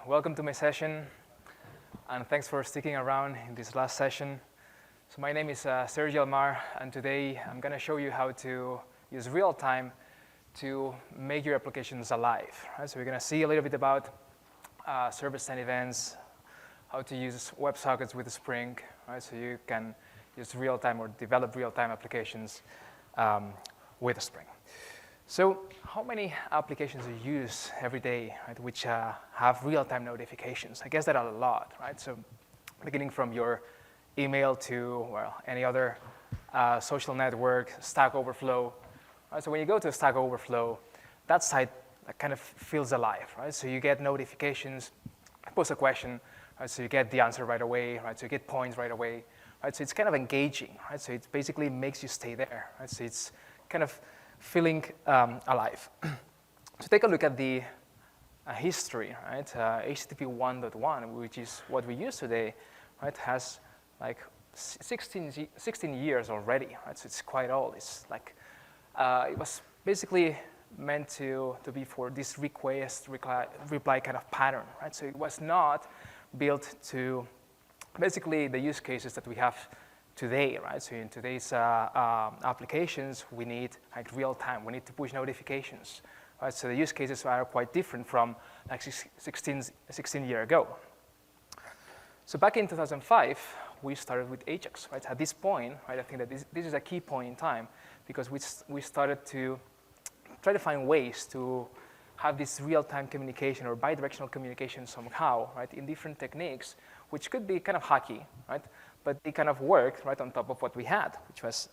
welcome to my session, and thanks for sticking around in this last session. So my name is Sergio Almar, and today I'm going to show you how to use real-time to make your applications alive. Right? So we're going to see a little bit about server-side events, how to use WebSockets with Spring, right? So you can use real-time or develop real-time applications with Spring. So how many applications do you use every day, right, which have real-time notifications? I guess there are a lot, right? So beginning from your email to, well, any other social network, Stack Overflow. Right? So when you go to Stack Overflow, that site kind of feels alive, right? So you get notifications, post a question, right? So you get the answer right away, right? So you get points right away, right? So it's kind of engaging, right? So it basically makes you stay there, right? So it's kind of feeling alive. So take a look at the history, right? HTTP 1.1, which is what we use today, right, has like 16 years already, right? So it's quite old. It's like, it was basically meant to be for this request reply kind of pattern, right? So it was not built to basically the use cases that we have today, right? So in today's applications, we need like real time. We need to push notifications, right? So the use cases are quite different from like 16 years ago. So back in 2005, we started with Ajax, right? At this point, right, I think that this is a key point in time because we started to try to find ways to have this real-time communication or bidirectional communication somehow, right, in different techniques, which could be kind of hacky, right? But it kind of worked right on top of what we had, which was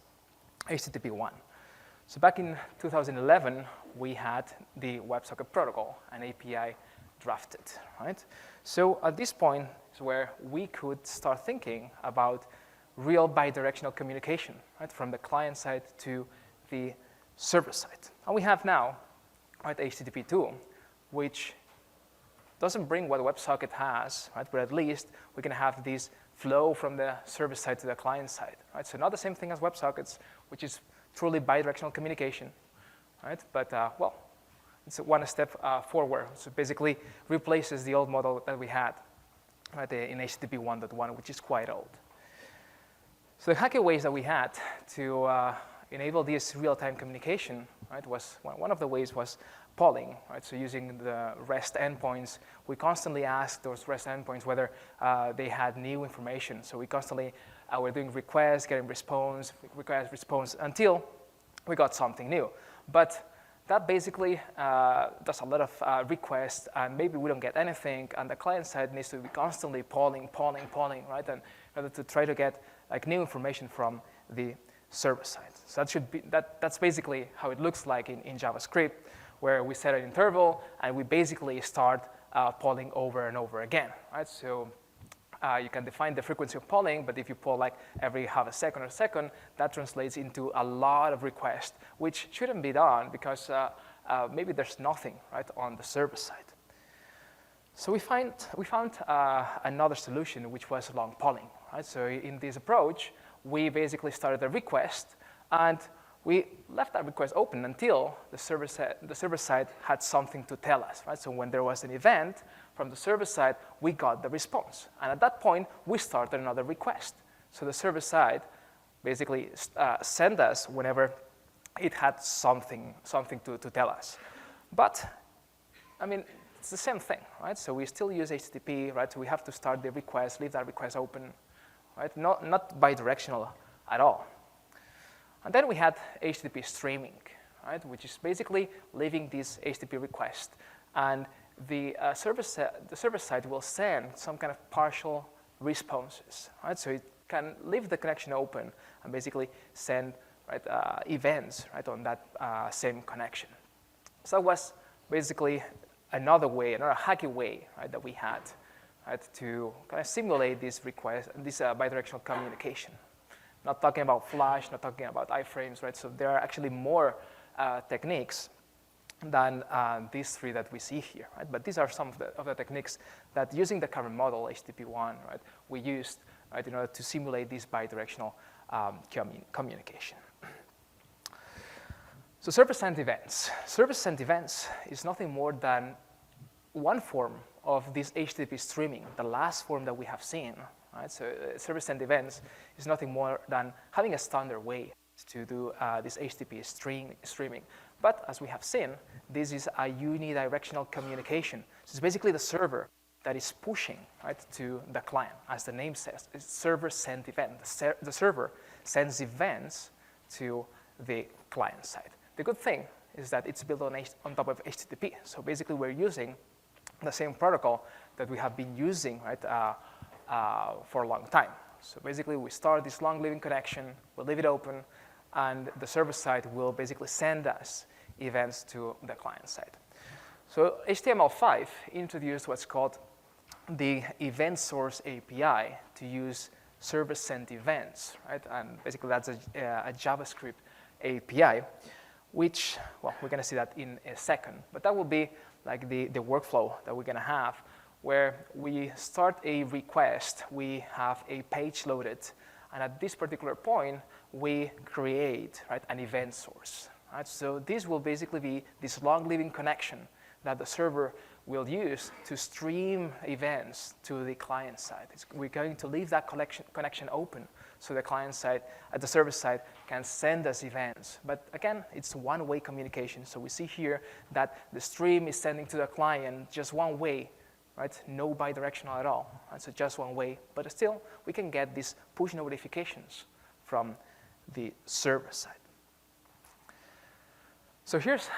HTTP 1. So back in 2011, we had the WebSocket protocol, an API drafted, right? So at this point is where we could start thinking about real bidirectional communication, right, from the client side to the server side. And we have now, right, HTTP 2, which doesn't bring what WebSocket has, right, but at least we can have this flow from the server side to the client side, right? So not the same thing as WebSockets, which is truly bidirectional communication, right? But, well, it's one step forward. So basically replaces the old model that we had, right, in HTTP 1.1, which is quite old. So the hacky ways that we had to enable this real-time communication, right, was one of the ways was polling, right? So using the REST endpoints, we constantly asked those REST endpoints whether they had new information. So we constantly were doing requests, getting response, request, response, until we got something new. But that basically does a lot of requests, and maybe we don't get anything, and the client side needs to be constantly polling, right? And in order to try to get like new information from the server side. So that should be, that's basically how it looks like in JavaScript, where we set an interval and we basically start polling over and over again, right? So you can define the frequency of polling, but if you poll like every half a second or a second, that translates into a lot of requests, which shouldn't be done because maybe there's nothing, right, on the server side. So we found another solution, which was long polling, right? So in this approach, we basically started a request, and we left that request open until the server side had something to tell us, right? So when there was an event from the server side, we got the response. And at that point, we started another request. So the server side basically sent us whenever it had something to tell us. But, I mean, it's the same thing, right? So we still use HTTP, right? So we have to start the request, leave that request open, right? Not bidirectional at all. And then we had HTTP streaming, right? Which is basically leaving this HTTP request. And the server side will send some kind of partial responses, right? So it can leave the connection open and basically send, right, events, right, on that same connection. So that was basically another hacky way, right, that we had, right, to kind of simulate this request, this bidirectional communication. Not talking about Flash, not talking about iframes, right? So there are actually more techniques than these three that we see here, right? But these are some of the techniques that, using the current model, HTTP 1, right, we used, right, in order to simulate this bidirectional communication. So server-side events. Server-side events is nothing more than one form of this HTTP streaming, the last form that we have seen, right? So server-sent events is nothing more than having a standard way to do this HTTP streaming. But as we have seen, this is a unidirectional communication. So it's basically the server that is pushing, right, to the client. As the name says, it's server-sent event. The server sends events to the client side. The good thing is that it's built on top of HTTP. So basically, we're using the same protocol that we have been using, right, for a long time. So basically, we start this long-living connection, we'll leave it open, and the server side will basically send us events to the client side. So HTML5 introduced what's called the event source API to use server-sent events, right? And basically, that's a JavaScript API, which, well, we're going to see that in a second. But that will be like the workflow that we're going to have, where we start a request, we have a page loaded, and at this particular point, we create, right, an event source. Right? So this will basically be this long-living connection that the server will use to stream events to the client side. We're going to leave that connection open so the client side, at the server side, can send us events. But again, it's one-way communication. So we see here that the stream is sending to the client just one way, right? No bidirectional at all. Right? So just one way. But still, we can get these push notifications from the server side. So here's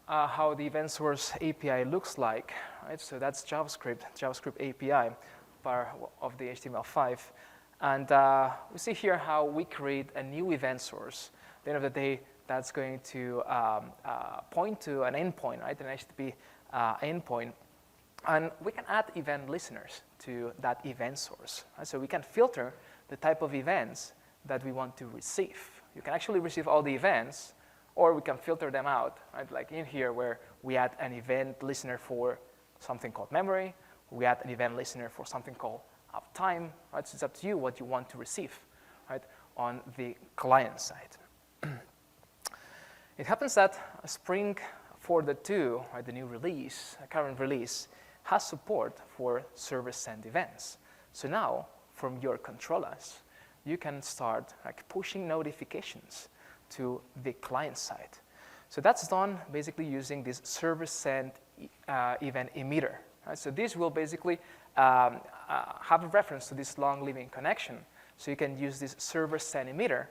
how the event source API looks like, right? So that's JavaScript API, part of the HTML5. And we see here how we create a new event source. At the end of the day, that's going to point to an endpoint, right? An HTTP endpoint. And we can add event listeners to that event source. Right? So we can filter the type of events that we want to receive. You can actually receive all the events, or we can filter them out, right? Like in here where we add an event listener for something called memory, we add an event listener for something called uptime, right? So it's up to you what you want to receive, right, on the client side. It happens that Spring 4.2, right, the new release, current release, has support for server-sent events. So now, from your controllers, you can start like pushing notifications to the client side. So that's done basically using this server-sent event emitter. Right? So this will basically have a reference to this long-living connection. So you can use this server-sent emitter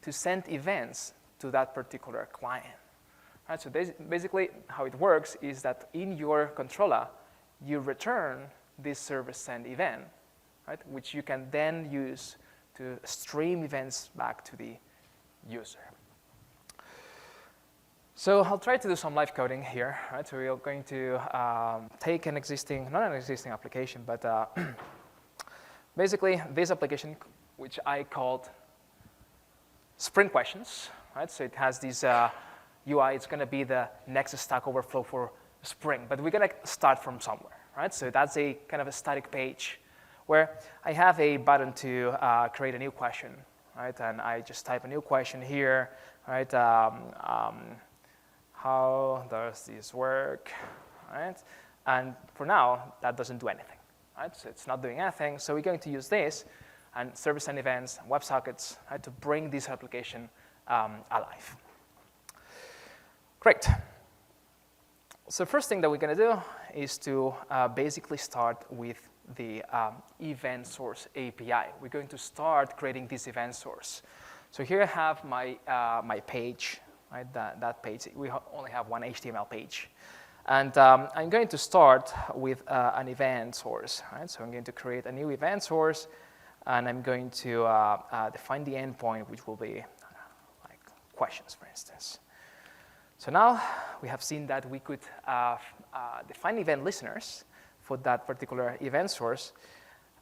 to send events to that particular client. Right? So basically how it works is that in your controller, you return this server-sent event, right, which you can then use to stream events back to the user. So I'll try to do some live coding here, right? So we're going to take an existing, not an existing application, but basically this application, which I called Spring Questions, right? So it has this UI. It's going to be the next Stack Overflow for Spring, but we're going to start from somewhere, right? So that's a kind of a static page where I have a button to create a new question, right? And I just type a new question here, right? How does this work, right? And for now, that doesn't do anything, right? So it's not doing anything. So we're going to use this and server-send events and WebSockets, right, to bring this application alive. Great. So first thing that we're going to do is to basically start with the event source API. We're going to start creating this event source. So here I have my, my page, right? That page. We only have one HTML page. And I'm going to start with an event source. Right? So I'm going to create a new event source, and I'm going to define the endpoint, which will be like questions, for instance. So now we have seen that we could define event listeners for that particular event source.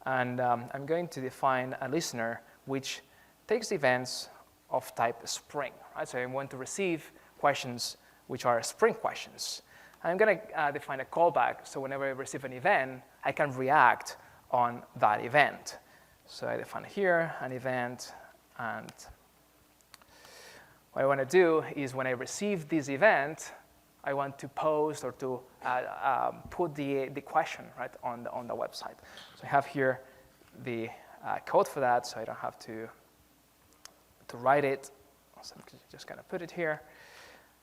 And I'm going to define a listener which takes events of type Spring. Right? So I want to receive questions which are Spring questions. And I'm going to define a callback, so whenever I receive an event, I can react on that event. So I define here an event, and what I want to do is when I receive this event, I want to post or to put the question right on the website. So I have here the code for that, so I don't have to write it. So I'm just going to put it here,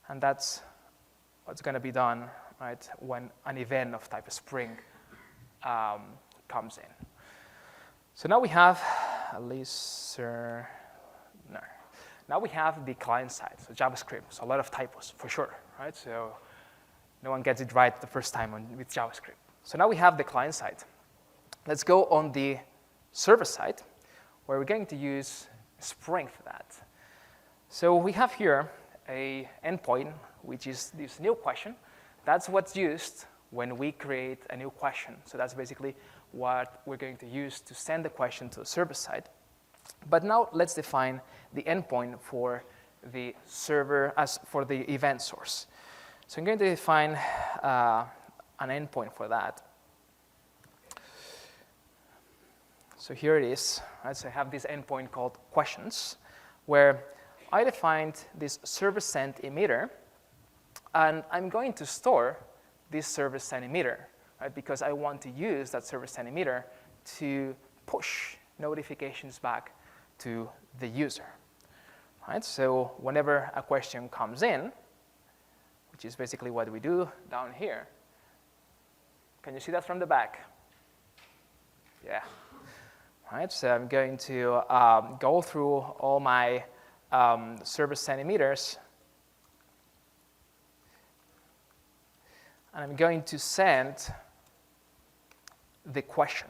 and that's what's going to be done right when an event of type Spring comes in. So now we have Now we have the client side, so JavaScript. So a lot of typos for sure, right? So no one gets it right the first time with JavaScript. So now we have the client side. Let's go on the server side, where we're going to use Spring for that. So we have here a endpoint, which is this new question. That's what's used when we create a new question. So that's basically what we're going to use to send the question to the server side. But now let's define the endpoint for the server as for the event source. So I'm going to define an endpoint for that. So here it is. Right? So I have this endpoint called questions, where I defined this server sent emitter, and I'm going to store this server sent emitter, right? Because I want to use that server sent emitter to push notifications back to the user. Right? So whenever a question comes in, which is basically what we do down here. Can you see that from the back? Yeah. Right, so I'm going to go through all my server sent emitters, and I'm going to send the question.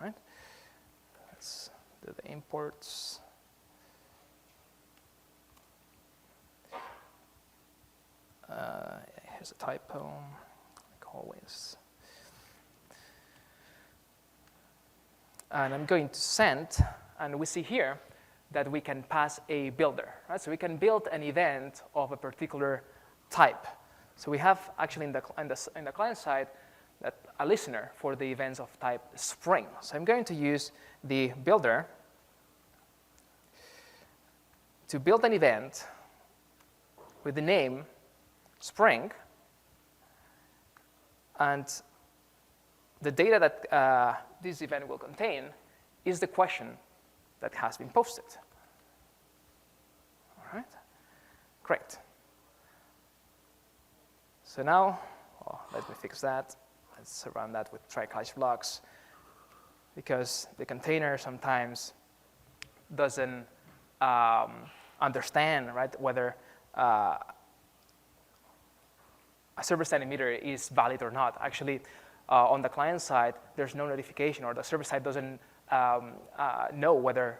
Right? Let's do the imports. Here's a typo, like always. And I'm going to send, and we see here that we can pass a builder. Right? So we can build an event of a particular type. So we have actually in the client side that a listener for the events of type Spring. So I'm going to use the builder to build an event with the name Spring, and the data that this event will contain is the question that has been posted. All right, great. So now, let me fix that. Let's surround that with try-catch blocks, because the container sometimes doesn't understand, right, whether a server sent emitter is valid or not. Actually, on the client side, there's no notification, or the server side doesn't know whether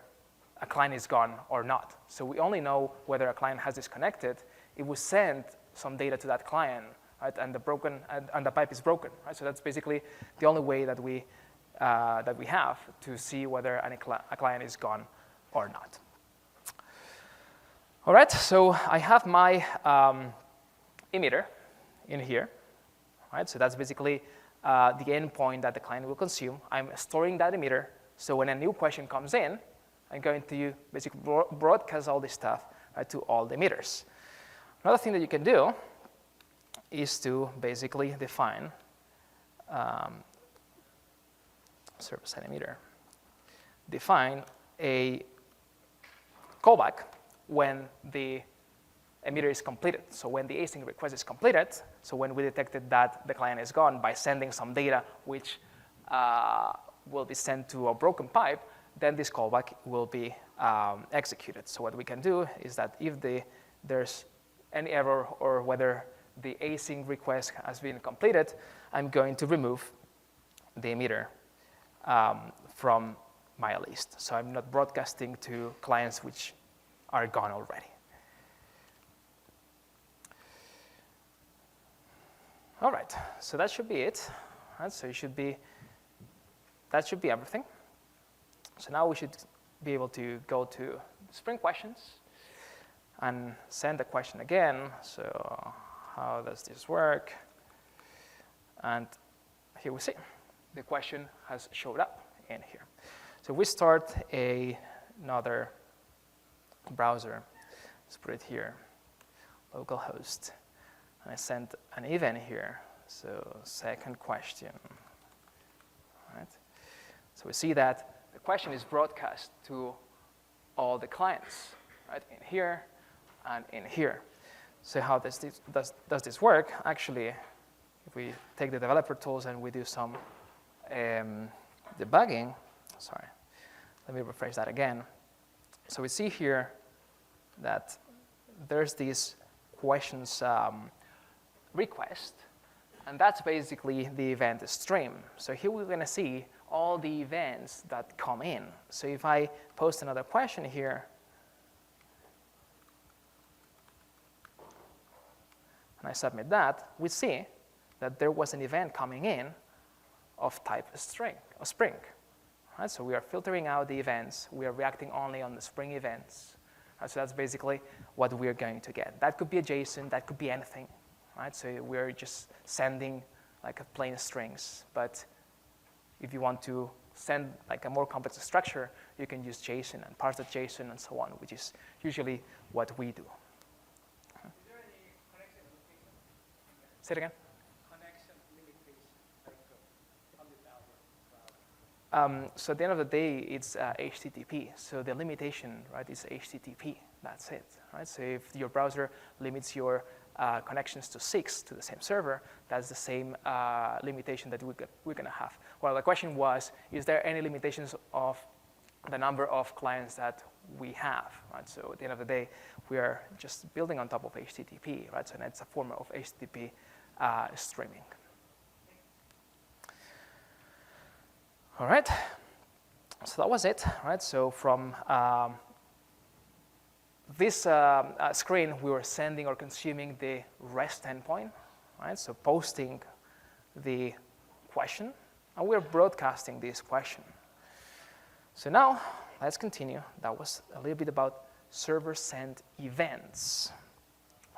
a client is gone or not. So we only know whether a client has disconnected if we send some data to that client, right? And the pipe is broken, right? So that's basically the only way that we have to see whether a client is gone or not. All right, so I have my emitter in here, right? So that's basically the endpoint that the client will consume. I'm storing that emitter, so when a new question comes in, I'm going to basically broadcast all this stuff to all the emitters. Another thing that you can do is to basically define server sent emitter. Define a callback when the emitter is completed. So when the async request is completed, so when we detected that the client is gone by sending some data which will be sent to a broken pipe, then this callback will be executed. So what we can do is that if there's any error or whether the async request has been completed, I'm going to remove the emitter from my list. So I'm not broadcasting to clients which are gone already. All right, so that should be it. Right, so that should be everything. So now we should be able to go to Spring Questions and send the question again. So how does this work? And here we see the question has showed up in here. So we start another browser. Let's put it here, localhost and I send an event here. So second question, right? So we see that the question is broadcast to all the clients, right? In here and in here. So how does this work? Actually, if we take the developer tools and we do some debugging, sorry, let me rephrase that again. So we see here that there's this questions request, and that's basically the event stream. So here we're going to see all the events that come in. So if I post another question here, and I submit that, we see that there was an event coming in of type string, or Spring. Right? So we are filtering out the events. We are reacting only on the Spring events. Right? So that's basically what we're going to get. That could be a JSON. That could be anything. Right? So we're just sending like a plain strings. But if you want to send like a more complex structure, you can use JSON and parse that JSON and so on, which is usually what we do. Is there any connection limitation? Say it again. Connection limitation, like on the browser. So at the end of the day, it's HTTP. So the limitation, right, is HTTP. That's it, right? So if your browser limits your connections to 6 to the same server, that's the same limitation that we're going to have. Well, the question was, is there any limitations of the number of clients that we have, right? So at the end of the day, we are just building on top of HTTP, right? So it's a form of HTTP streaming. All right, so that was it, right? So from this screen, we were sending or consuming the REST endpoint, right? So posting the question, and we're broadcasting this question. So now, let's continue. That was a little bit about server-sent events,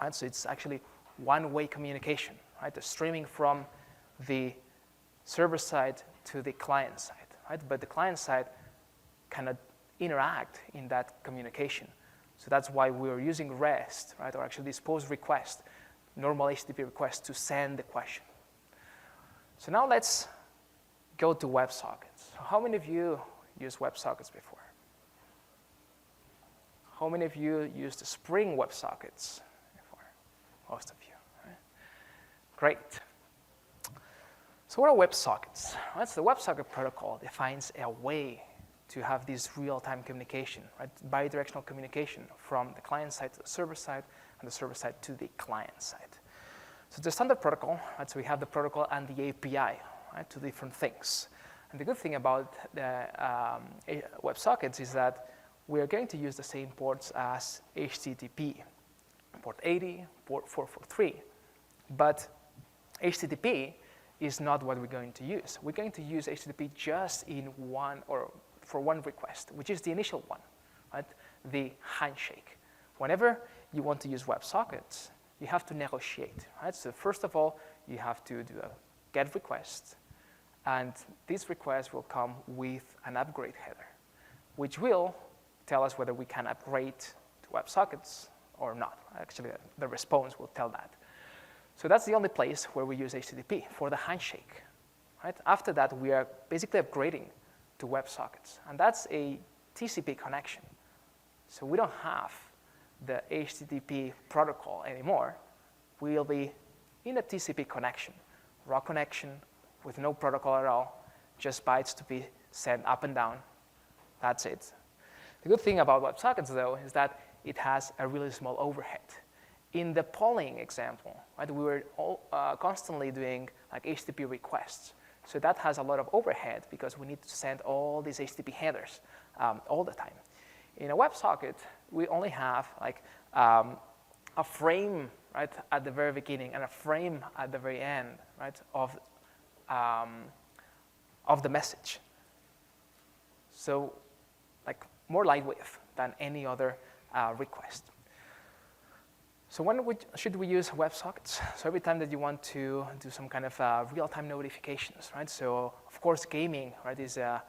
right? So it's actually one-way communication, right? The streaming from the server side to the client side, right? But the client side cannot interact in that communication. So that's why we're using REST, right? Or actually this post request, normal HTTP request to send the question. So now let's go to WebSockets. So how many of you used WebSockets before? How many of you used the Spring WebSockets before? Most of you, right? Great. So what are WebSockets? Right? So the WebSocket protocol defines a way to have this real-time communication, right? Bidirectional communication from the client side to the server side and the server side to the client side. So the standard protocol, right? So we have the protocol and the API, right? Two different things. And the good thing about the WebSockets is that we are going to use the same ports as HTTP, port 80, port 443. But HTTP is not what we're going to use. We're going to use HTTP just in one, or for one request, which is the initial one, right? The handshake. Whenever you want to use WebSockets, you have to negotiate, right? So first of all, you have to do a GET request, and this request will come with an upgrade header, which will tell us whether we can upgrade to WebSockets or not. Actually, the response will tell that. So that's the only place where we use HTTP, for the handshake, right? After that, we are basically upgrading to WebSockets, and that's a TCP connection. So we don't have the HTTP protocol anymore. We'll be in a TCP connection, raw connection with no protocol at all, just bytes to be sent up and down. That's it. The good thing about WebSockets, though, is that it has a really small overhead. In the polling example, right, we were constantly doing like HTTP requests. So that has a lot of overhead because we need to send all these HTTP headers all the time. In a WebSocket, we only have like a frame, right, at the very beginning and a frame at the very end, right, of the message. So like more lightweight than any other request. So when should we use WebSockets? So every time that you want to do some kind of real-time notifications, right? So of course, gaming, right, is a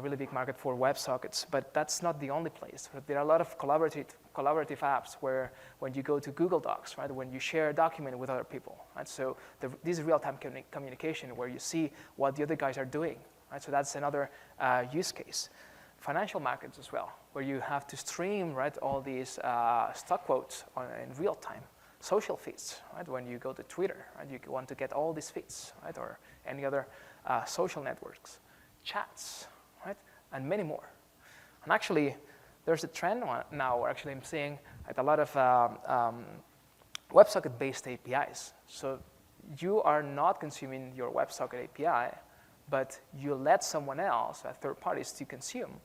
really big market for WebSockets, but that's not the only place. There are a lot of collaborative collaborative apps where when you go to Google Docs, right, when you share a document with other people, right? So this is real-time communication where you see what the other guys are doing, right? So that's another use case. Financial markets as well, where you have to stream, right, all these stock quotes in real time. Social feeds, right, when you go to Twitter, right, you want to get all these feeds, right, or any other social networks, chats, right, and many more. And actually, there's a trend now where actually I'm seeing like a lot of WebSocket-based APIs. So you are not consuming your WebSocket API, but you let someone else, third parties, to consume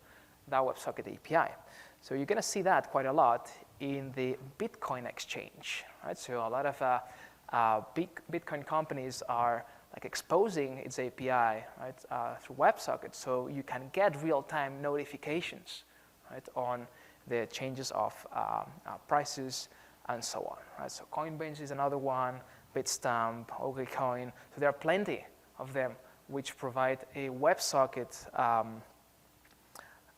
that WebSocket API. So you're going to see that quite a lot in the Bitcoin exchange, right? So a lot of big Bitcoin companies are like exposing its API, right, through WebSocket, so you can get real-time notifications, right, on the changes of prices and so on, right? So Coinbase is another one, Bitstamp, OKCoin. So there are plenty of them which provide a WebSocket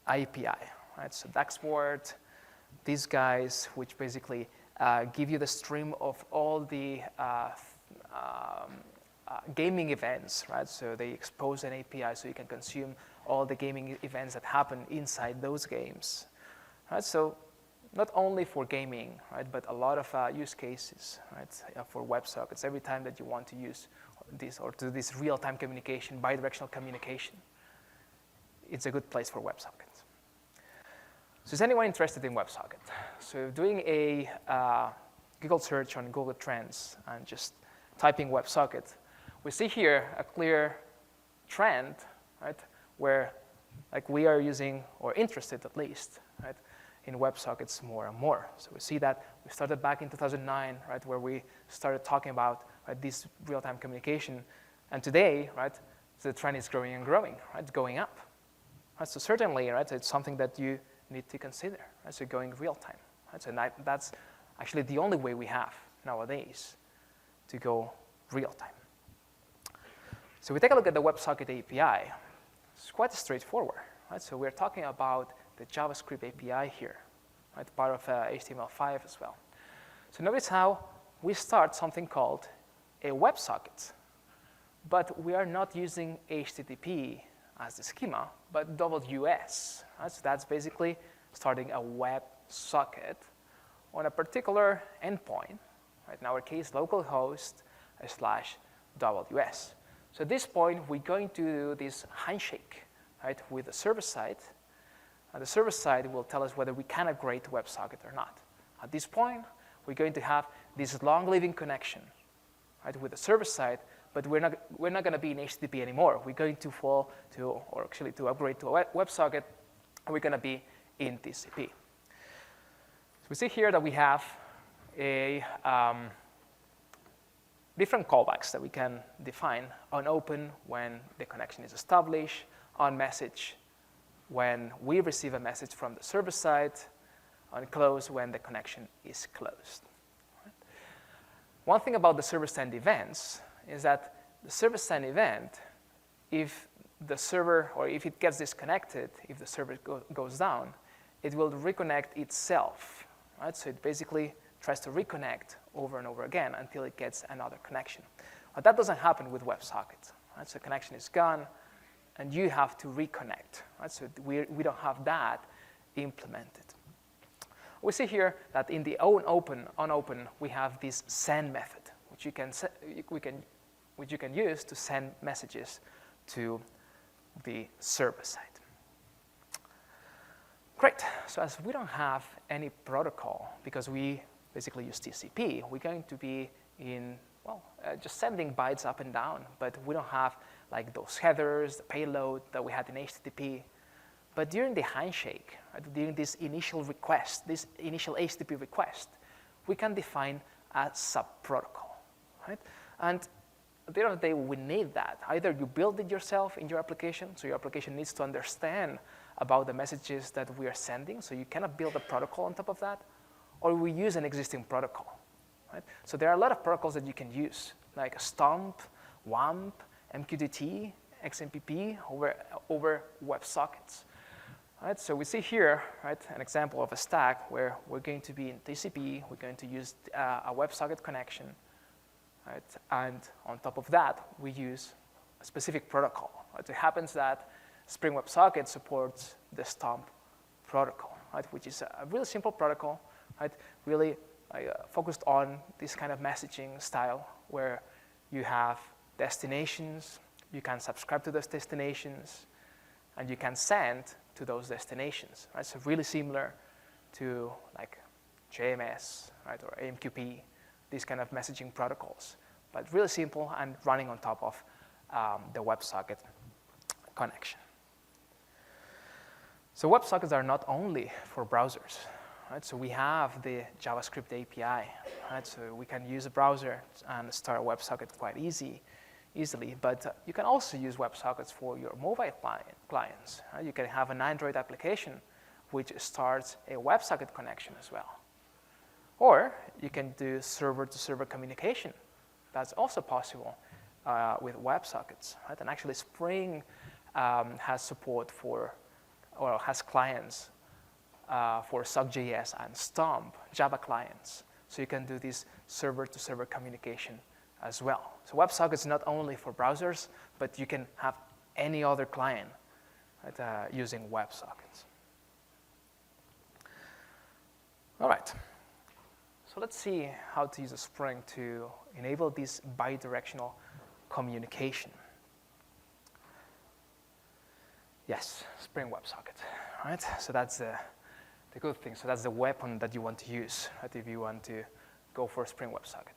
API, right? So Daxport, these guys, which basically give you the stream of all the gaming events, right? So they expose an API so you can consume all the gaming events that happen inside those games, right? So not only for gaming, right, but a lot of use cases, right, for WebSockets. Every time that you want to use this or do this real-time communication, bidirectional communication, it's a good place for WebSockets. So is anyone interested in WebSocket? So doing a Google search on Google Trends and just typing WebSocket, we see here a clear trend, right, where like we are using, or interested at least, right, in WebSockets more and more. So we see that we started back in 2009, right, where we started talking about, right, this real-time communication. And today, right, the trend is growing and growing, right, going up. Right, so certainly, right, it's something that you need to consider, right, so going real-time. Right, so that's actually the only way we have nowadays to go real-time. So we take a look at the WebSocket API. It's quite straightforward, right? So we're talking about the JavaScript API here, right? Part of HTML5 as well. So notice how we start something called a WebSocket, but we are not using HTTP as the schema, but WS, right? So that's basically starting a WebSocket on a particular endpoint, right? In our case, localhost /WS. So at this point, we're going to do this handshake, right, with the server side. And the server side will tell us whether we can upgrade to WebSocket or not. At this point, we're going to have this long-living connection, right, with the server side, but we're not going to be in HTTP anymore. We're going to fall to, or actually to upgrade to a WebSocket, and we're going to be in TCP. So we see here that we have a different callbacks that we can define: on open when the connection is established, on message when we receive a message from the server side, on close when the connection is closed. Right? One thing about the server-side events is that the server-side event, if the server, or if it gets disconnected, if the server goes down, it will reconnect itself. Right? So it basically tries to reconnect over and over again until it gets another connection. But that doesn't happen with WebSocket. Right? So connection is gone, and you have to reconnect. Right? So we don't have that implemented. We see here that in the on open, we have this send method, which you can use to send messages to the server side. Great. So as we don't have any protocol, because we basically use TCP, we're going to be in, well, just sending bytes up and down, but we don't have like those headers, the payload that we had in HTTP. But during the handshake, right, during this initial request, this initial HTTP request, we can define a subprotocol, right? And at the end of the day, we need that. Either you build it yourself in your application, so your application needs to understand about the messages that we are sending, so you cannot build a protocol on top of that, or we use an existing protocol, right? So there are a lot of protocols that you can use, like STOMP, WAMP, MQTT, XMPP over WebSockets. Right, so we see here, right, an example of a stack where we're going to be in TCP, we're going to use a WebSocket connection, right, and on top of that, we use a specific protocol. Right? It happens that Spring WebSocket supports the STOMP protocol, right, which is a really simple protocol, right, really focused on this kind of messaging style where you have destinations, you can subscribe to those destinations, and you can send to those destinations, right? So really similar to like JMS, right, or AMQP, these kind of messaging protocols, but really simple and running on top of the WebSocket connection. So WebSockets are not only for browsers, right? So we have the JavaScript API, right? So we can use a browser and start a WebSocket quite easily, but you can also use WebSockets for your mobile clients. Right? You can have an Android application which starts a WebSocket connection as well. Or you can do server-to-server communication. That's also possible with WebSockets. Right? And actually Spring has support for, or has clients for SockJS and STOMP, Java clients. So you can do this server-to-server communication as well. So WebSockets is not only for browsers, but you can have any other client, right, using WebSockets. All right. So let's see how to use a Spring to enable this bidirectional communication. Yes, Spring WebSocket. Right? So that's the good thing. So that's the weapon that you want to use, right, if you want to go for Spring WebSocket.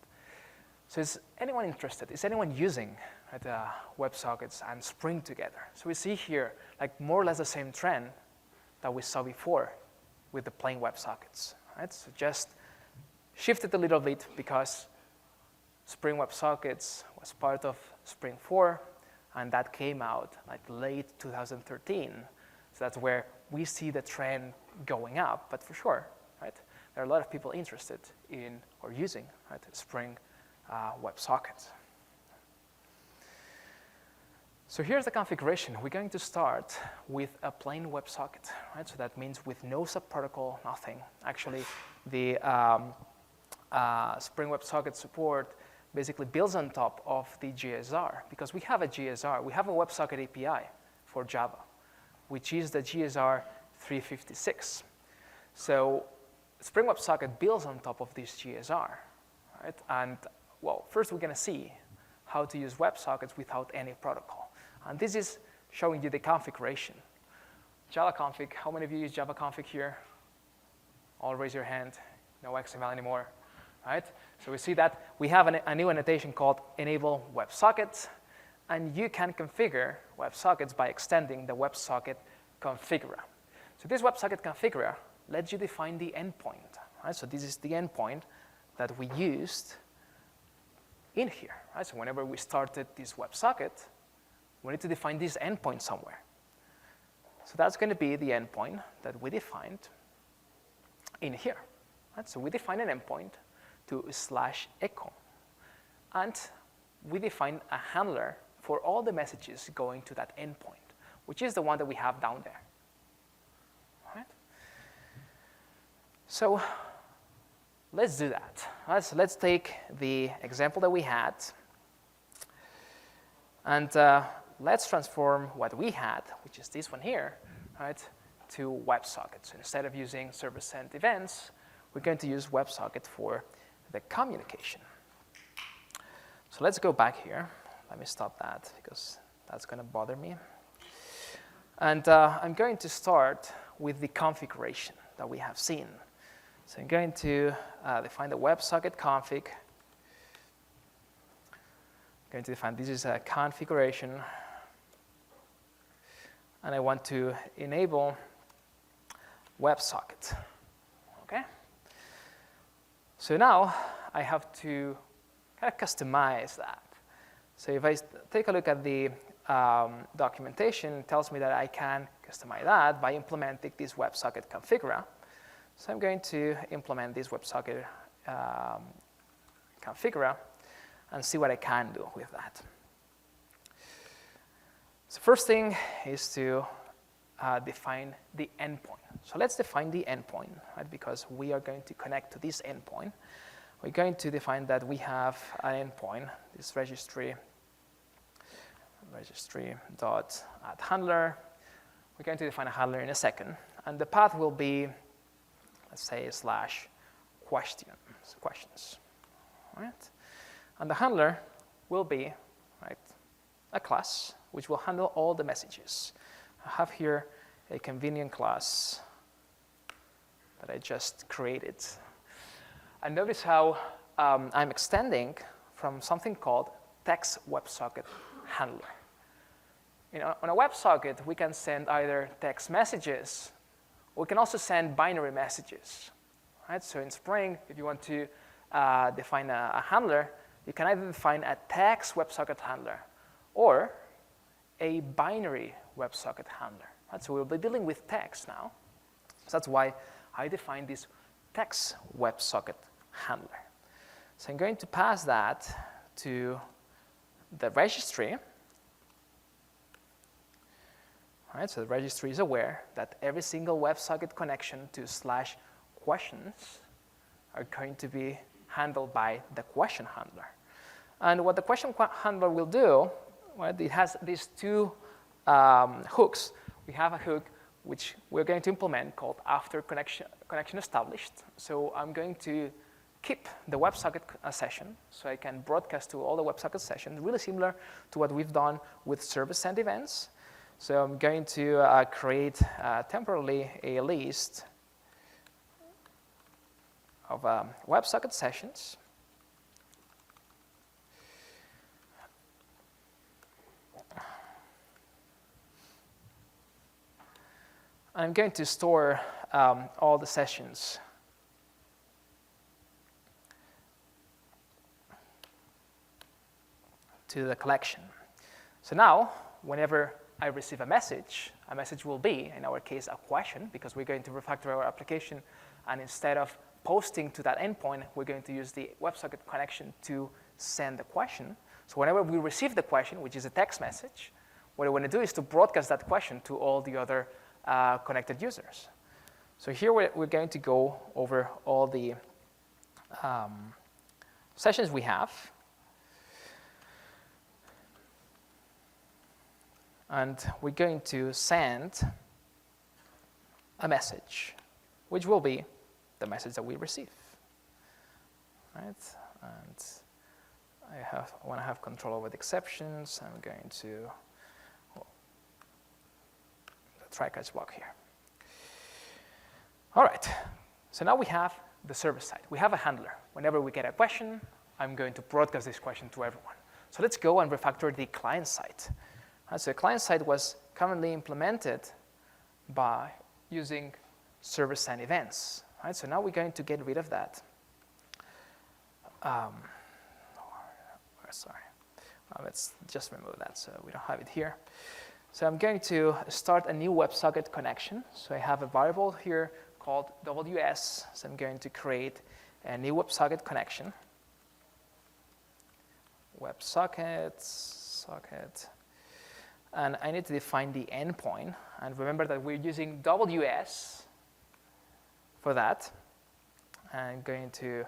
So is anyone interested? Is anyone using, right, WebSockets and Spring together? So we see here like more or less the same trend that we saw before with the plain WebSockets. Right? So just shifted a little bit because Spring WebSockets was part of Spring 4, and that came out like late 2013. So that's where we see the trend going up. But for sure, right, there are a lot of people interested in or using, right, Spring WebSockets. So here's the configuration. We're going to start with a plain WebSocket, right? So that means with no subprotocol, nothing. Actually, the Spring WebSocket support basically builds on top of the GSR because we have a GSR. We have a WebSocket API for Java, which is the GSR 356. So Spring WebSocket builds on top of this GSR, right? And well, first we're going to see how to use WebSockets without any protocol. And this is showing you the configuration. Java config, how many of you use Java config here? All raise your hand. No XML anymore, right? So we see that we have a new annotation called enable WebSockets, and you can configure WebSockets by extending the WebSocket configurer. So this WebSocket configurer lets you define the endpoint, right? So this is the endpoint that we used in here, right? So whenever we started this WebSocket, we need to define this endpoint somewhere. So that's going to be the endpoint that we defined in here, right? So we define an endpoint to /echo, and we define a handler for all the messages going to that endpoint, which is the one that we have down there, right? So let's do that. Right? So let's take the example that we had, and let's transform what we had, which is this one here, right, to WebSocket. So instead of using server-sent events, we're going to use WebSocket for the communication. So let's go back here. Let me stop that because that's going to bother me. And I'm going to start with the configuration that we have seen. So I'm going to define the WebSocket config. I'm going to define this is a configuration. And I want to enable WebSocket. Okay? So now I have to kind of customize that. So if I take a look at the documentation, it tells me that I can customize that by implementing this WebSocket configurer. So I'm going to implement this WebSocket configurer and see what I can do with that. So first thing is to define the endpoint. So let's define the endpoint, right? Because we are going to connect to this endpoint. We're going to define that we have an endpoint, this registry.addHandler. We're going to define a handler in a second. And the path will be, let's say, /questions. Right? And the handler will be, right, a class which will handle all the messages. I have here a convenient class that I just created. And notice how I'm extending from something called text WebSocket handler. On a WebSocket, we can send either text messages, or we can also send binary messages. Right? So in Spring, if you want to define a handler, you can either define a text WebSocket handler or a binary WebSocket handler. Right? So we'll be dealing with text now. So that's why I define this text WebSocket handler. So I'm going to pass that to the registry. Right, so the registry is aware that every single WebSocket connection to /questions are going to be handled by the question handler. And what the question handler will do, well, it has these two hooks. We have a hook which we're going to implement called after connection established. So I'm going to keep the WebSocket session so I can broadcast to all the WebSocket sessions, really similar to what we've done with service send events. So I'm going to create temporarily a list of WebSocket sessions. I'm going to store all the sessions to the collection. So now, whenever I receive a message will be, in our case, a question, because we're going to refactor our application, and instead of posting to that endpoint, we're going to use the WebSocket connection to send the question. So whenever we receive the question, which is a text message, what I want to do is to broadcast that question to all the other connected users. So here we're going to go over all the sessions we have. And we're going to send a message, which will be the message that we receive. Right? And I want to have control over the exceptions. I'm going to the try-catch block here. All right. So now we have the server side. We have a handler. Whenever we get a question, I'm going to broadcast this question to everyone. So let's go and refactor the client side. So the client side was commonly implemented by using server send events. Right? So now we're going to get rid of that. Sorry. Let's just remove that so we don't have it here. So I'm going to start a new WebSocket connection. So I have a variable here called WS. So I'm going to create a new WebSocket connection. WebSocket, socket. And I need to define the endpoint. And remember that we're using WS for that. I'm going to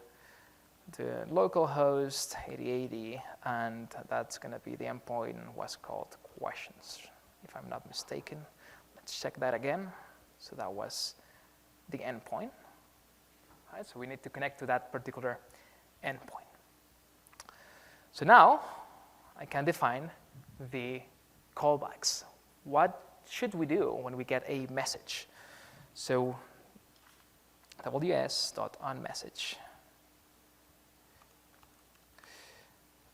the localhost 8080, and that's going to be the endpoint was called questions, if I'm not mistaken. Let's check that again. So that was the endpoint. Right, so we need to connect to that particular endpoint. So now I can define the callbacks. What should we do when we get a message? So ws.onMessage.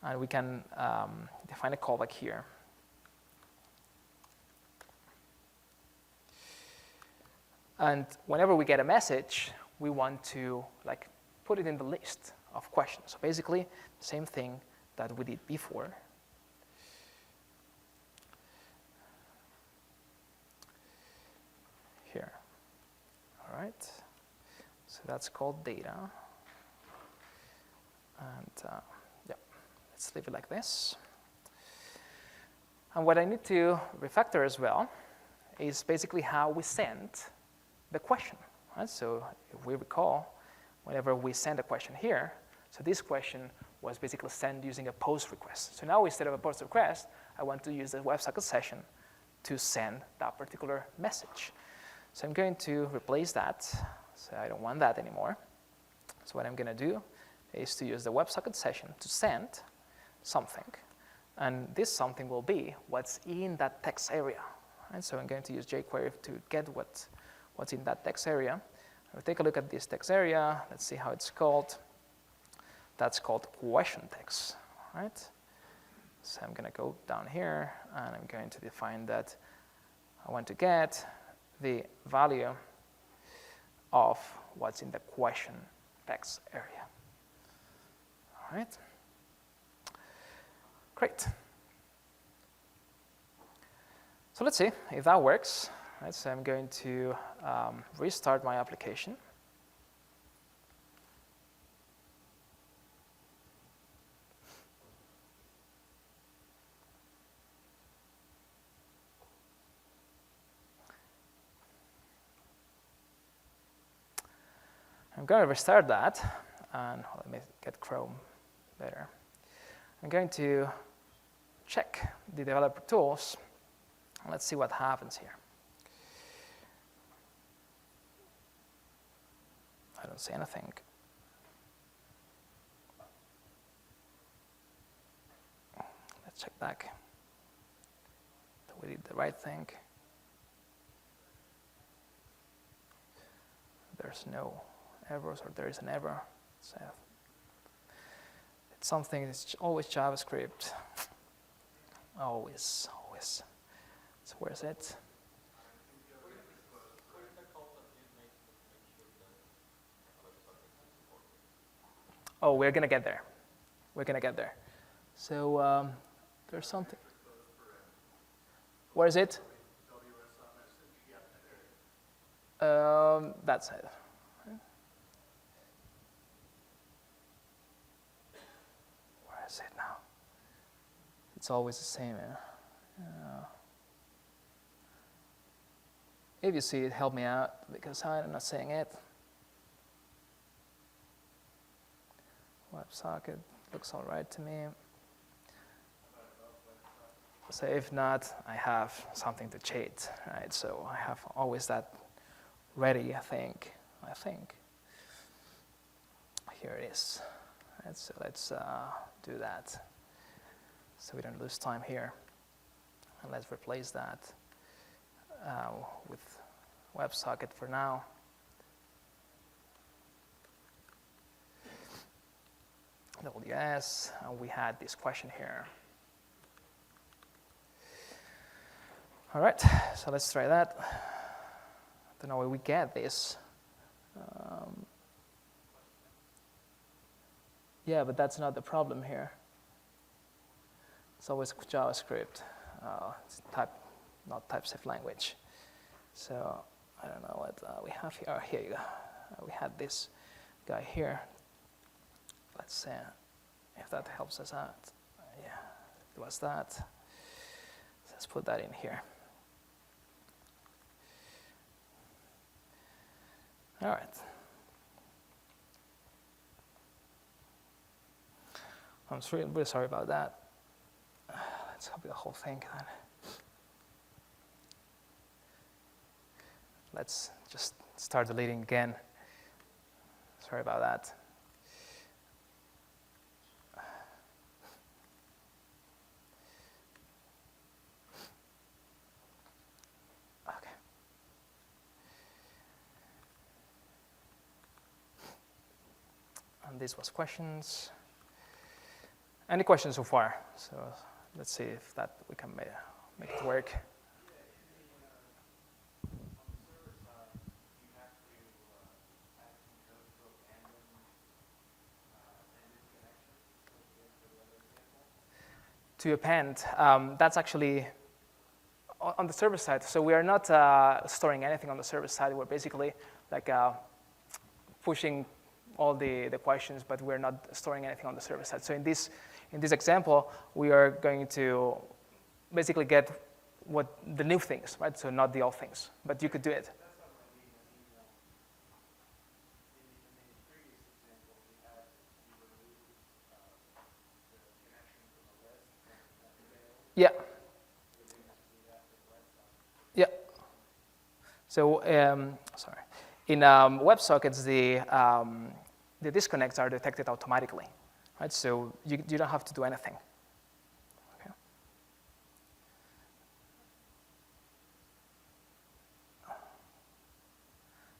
And we can define a callback here. And whenever we get a message, we want to put it in the list of questions. So basically, the same thing that we did before. Here. All right. So that's called data. And let's leave it like this. And what I need to refactor as well is basically how we send the question. Right? So if we recall, whenever we send a question here, so this question was basically sent using a post request. So now instead of a post request, I want to use the WebSocket session to send that particular message. So I'm going to replace that. So I don't want that anymore. So what I'm going to do is to use the WebSocket session to send something. And this something will be what's in that text area. Right? So I'm going to use jQuery to get what's in that text area. We'll take a look at this text area. Let's see how it's called. That's called question text. Right? So I'm going to go down here, and I'm going to define that I want to get the value of what's in the question text area. All right? Great. So let's see if that works. Right, so I'm going to restart my application. I'm going to restart that, and let me get Chrome better. I'm going to check the developer tools. Let's see what happens here. I don't see anything. Let's check back that we did the right thing. There's no errors, or there is an error. So it's something that's always JavaScript. Always. So where's it? Oh, we're going to get there. We're going to get there. So there's something. Where is it? That's it. Where is it now? It's always the same. If you see it, help me out, because I'm not saying it. WebSocket looks all right to me. So if not, I have something to cheat, right? So I have always that ready, I think. Here it is. Right, so let's do that so we don't lose time here. And let's replace that with WebSocket for now. WS, and we had this question here. All right, so let's try that. I don't know where we get this. Yeah, but that's not the problem here. It's always JavaScript. It's not type-safe language. So I don't know what we have here. Oh, here you go. We had this guy here. Let's see if that helps us out. Yeah, it was that. So let's put that in here. All right. I'm really sorry about that. Let's copy the whole thing then. Let's just start deleting again. Sorry about that. Okay. And this was questions. Any questions so far? So let's see if that we can make it work. To append, that's actually on the server side. So we are not storing anything on the server side. We're basically like pushing all the questions, but we're not storing anything on the server side. So in this example, we are going to basically get the new things, right? So not the old things, but you could do it. That's not what I mean with email. In the previous example, we had you remove the connection from a list from email. Yeah. We're going to do that with WebSocket. Yeah. So, sorry. In WebSockets, the disconnects are detected automatically, right? So you don't have to do anything. Okay.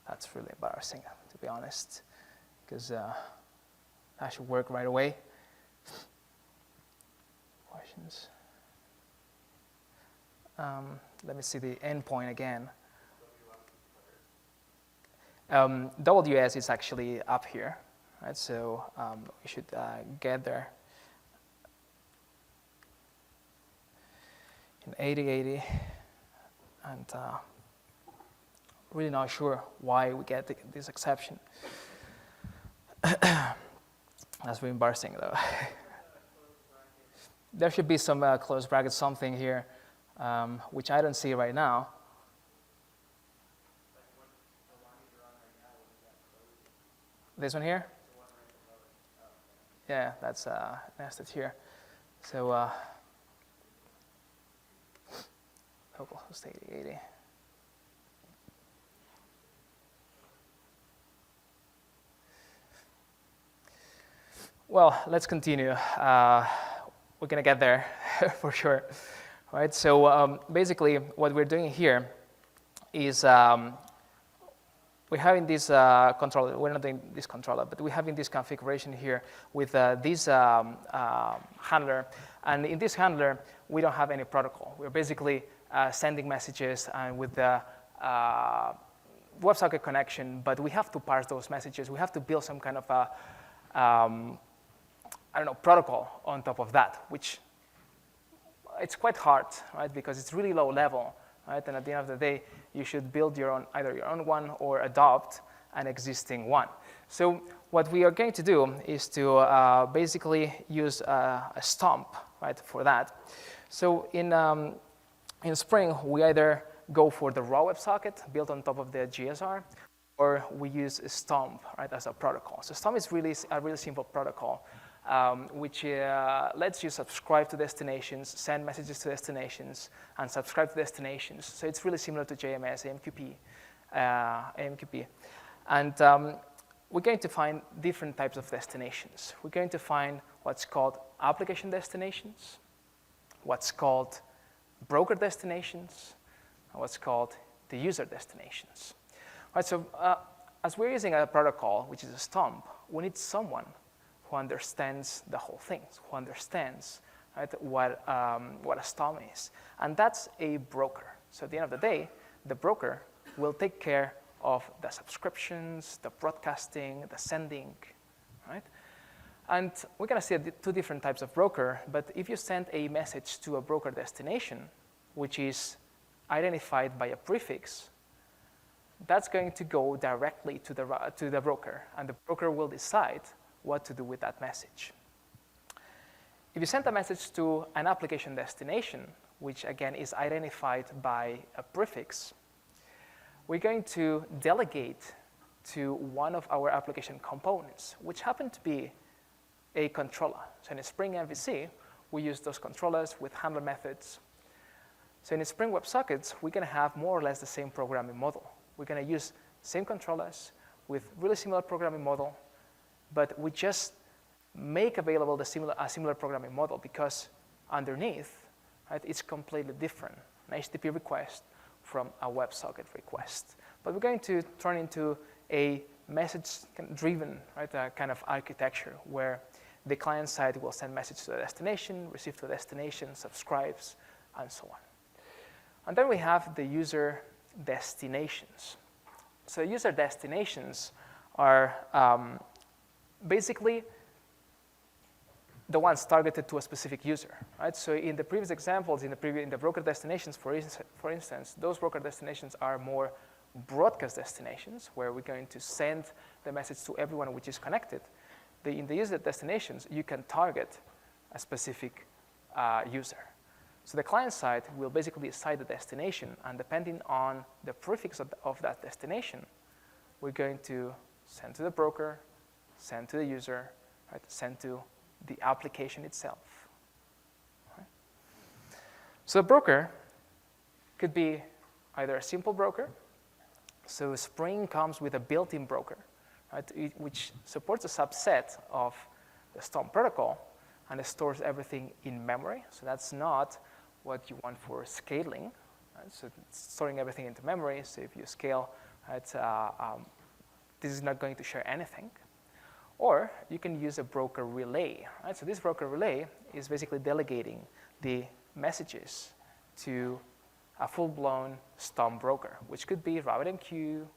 That's really embarrassing, to be honest, because that should work right away. Questions? Let me see the endpoint again. WS is actually up here, right? So we should get there. In 8080, and really not sure why we get this exception. That's really embarrassing, though. There should be some close bracket something here, which I don't see right now. This one here? Yeah, that's nested here. So localhost 8080. Well, let's continue. We're going to get there for sure. All right, so basically what we're doing here is we're having this controller. We're not doing this controller, but we're having this configuration here with this handler. And in this handler, we don't have any protocol. We're basically sending messages and with the WebSocket connection, but we have to parse those messages. We have to build some kind of a, protocol on top of that, which it's quite hard, right? Because it's really low level, right? And at the end of the day, you should build your own, either your own one or adopt an existing one. So what we are going to do is to basically use a stomp, right, for that. So in Spring, we either go for the raw WebSocket built on top of the GSR, or we use Stomp, right, as a protocol. So Stomp is really a really simple protocol, which lets you subscribe to destinations, send messages to destinations, and subscribe to destinations. So it's really similar to JMS, AMQP. And we're going to find different types of destinations. We're going to find what's called application destinations, what's called broker destinations, and what's called the user destinations. Right, so as we're using a protocol, which is a Stomp, we need someone who understands the whole thing, who understands, right, what a Stomp is. And that's a broker. So at the end of the day, the broker will take care of the subscriptions, the broadcasting, the sending, right? And we're going to see two different types of broker, but if you send a message to a broker destination, which is identified by a prefix, that's going to go directly to the broker, and the broker will decide what to do with that message. If you send a message to an application destination, which again is identified by a prefix, we're going to delegate to one of our application components, which happen to be a controller. So in a Spring MVC, we use those controllers with handler methods. So in a Spring WebSockets, we're going to have more or less the same programming model. We're going to use same controllers with really similar programming model, but we just make available a similar programming model because underneath, right, it's completely different, an HTTP request from a WebSocket request. But we're going to turn into a message-driven, right, kind of architecture where the client side will send message to the destination, receive to the destination, subscribes, and so on. And then we have the user destinations. So user destinations are basically the ones targeted to a specific user, right? So in the previous examples, in the broker destinations, for instance, those broker destinations are more broadcast destinations where we're going to send the message to everyone which is connected. In the user destinations, you can target a specific user. So the client side will basically decide the destination, and depending on the prefix of that destination, we're going to send to the broker, send to the user, right? Send to the application itself. Right? So the broker could be either a simple broker. So Spring comes with a built-in broker, right, which supports a subset of the Stomp protocol, and it stores everything in memory. So that's not what you want for scaling. Right? So it's storing everything into memory. So if you scale, right, this is not going to share anything. Or you can use a broker relay. Right? So this broker relay is basically delegating the messages to a full-blown Stomp broker, which could be RabbitMQ,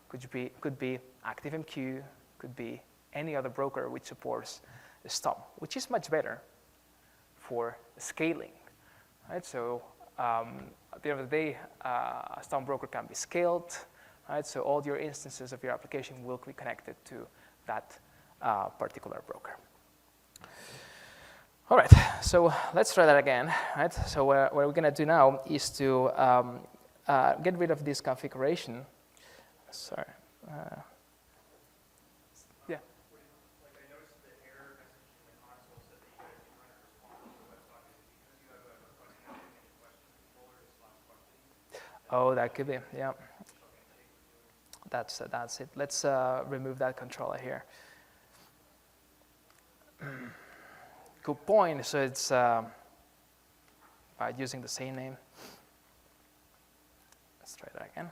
could be ActiveMQ, could be any other broker which supports Stomp, which is much better for scaling. Right? So at the end of the day, a Stomp broker can be scaled. Right? So all your instances of your application will be connected to that particular broker. All right, so let's try that again. Right? So what we're going to do now is to get rid of this configuration. Sorry. Yeah. Like I noticed the error message in the console said that you guys are trying to respond to the WebSocket because you have a request message and question controller /questions. Oh, that could be, yeah. That's it. Let's remove that controller here. Good point. So it's by using the same name. Let's try that again.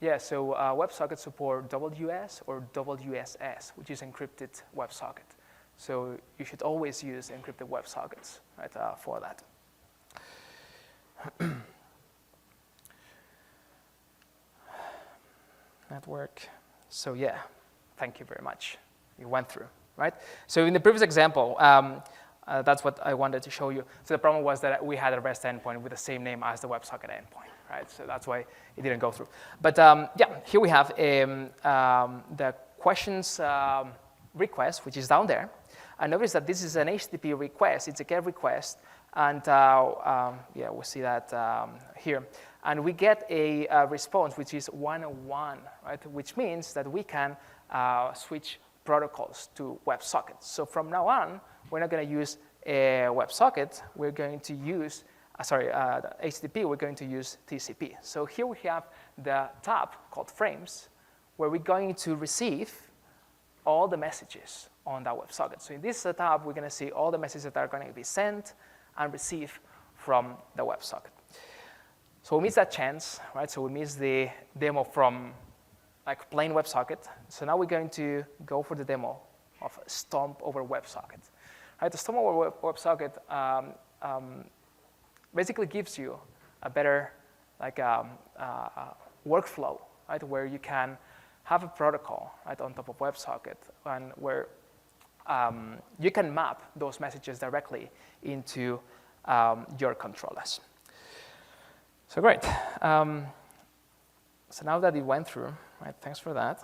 Yeah, so WebSocket support WS or WSS, which is encrypted WebSocket. So you should always use encrypted WebSockets, right, for that. Network. So yeah, thank you very much. You went through, right? So in the previous example, that's what I wanted to show you. So the problem was that we had a REST endpoint with the same name as the WebSocket endpoint, right? So that's why it didn't go through. But yeah, here we have the questions request, which is down there. And notice that this is an HTTP request. It's a GET request. And yeah, we'll see that here. And we get a response, which is 101, right? Which means that we can switch protocols to WebSockets. So from now on, we're not going to use a WebSocket. We're going to use, HTTP, we're going to use TCP. So here we have the tab called Frames, where we're going to receive all the messages on that WebSocket. So in this tab, we're going to see all the messages that are going to be sent and received from the WebSocket. So we miss that chance, right? So we miss the demo from like plain WebSocket. So now we're going to go for the demo of Stomp over WebSocket. Right? The Stomp over WebSocket basically gives you a better like workflow, right? Where you can have a protocol right on top of WebSocket, and where you can map those messages directly into your controllers. So great. So now that it went through, right? Thanks for that.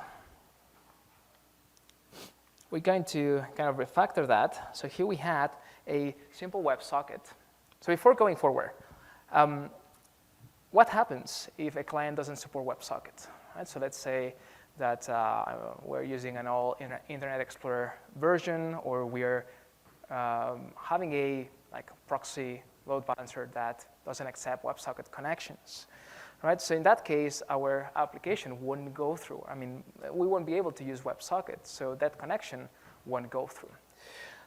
We're going to kind of refactor that. So here we had a simple WebSocket. So before going forward, what happens if a client doesn't support WebSocket? Right? So let's say that we're using an all Internet Explorer version, or we're having a like proxy load balancer that doesn't accept WebSocket connections. Right? So in that case, our application wouldn't go through. I mean, we won't be able to use WebSocket, so that connection won't go through.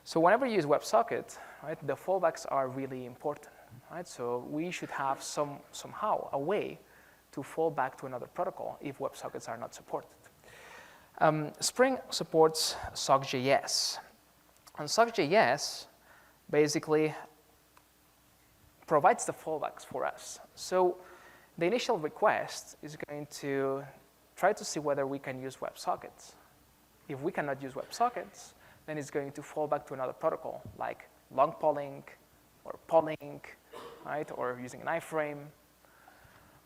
So whenever you use WebSocket, right, the fallbacks are really important. Right? So we should have somehow a way to fall back to another protocol if WebSockets are not supported. Spring supports SockJS. And SockJS basically provides the fallbacks for us. So the initial request is going to try to see whether we can use WebSockets. If we cannot use WebSockets, then it's going to fall back to another protocol, like long polling or polling, right, or using an iframe.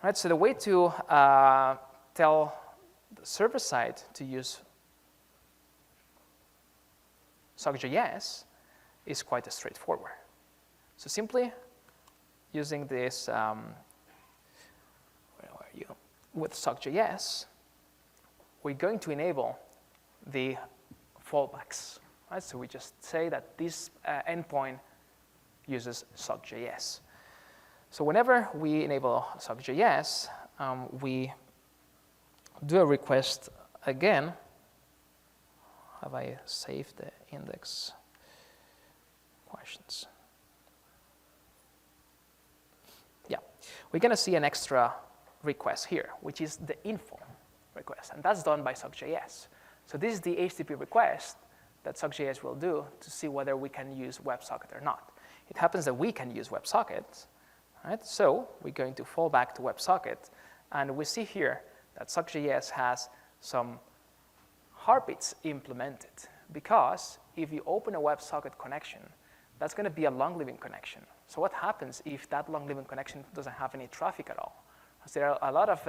Right, so the way to tell the server side to use SockJS is quite straightforward. So simply using this, where are you? With SockJS, we're going to enable the fallbacks. Right? So we just say that this endpoint uses SockJS. So whenever we enable SockJS, we do a request again. Have I saved the index questions? Yeah, we're going to see an extra request here, which is the info request, and that's done by SockJS. So this is the HTTP request that SockJS will do to see whether we can use WebSocket or not. It happens that we can use WebSocket, right? So we're going to fall back to WebSocket, and we see here that SockJS has some heartbeats implemented, because if you open a WebSocket connection, that's going to be a long-living connection. So what happens if that long-living connection doesn't have any traffic at all? Because there are a lot of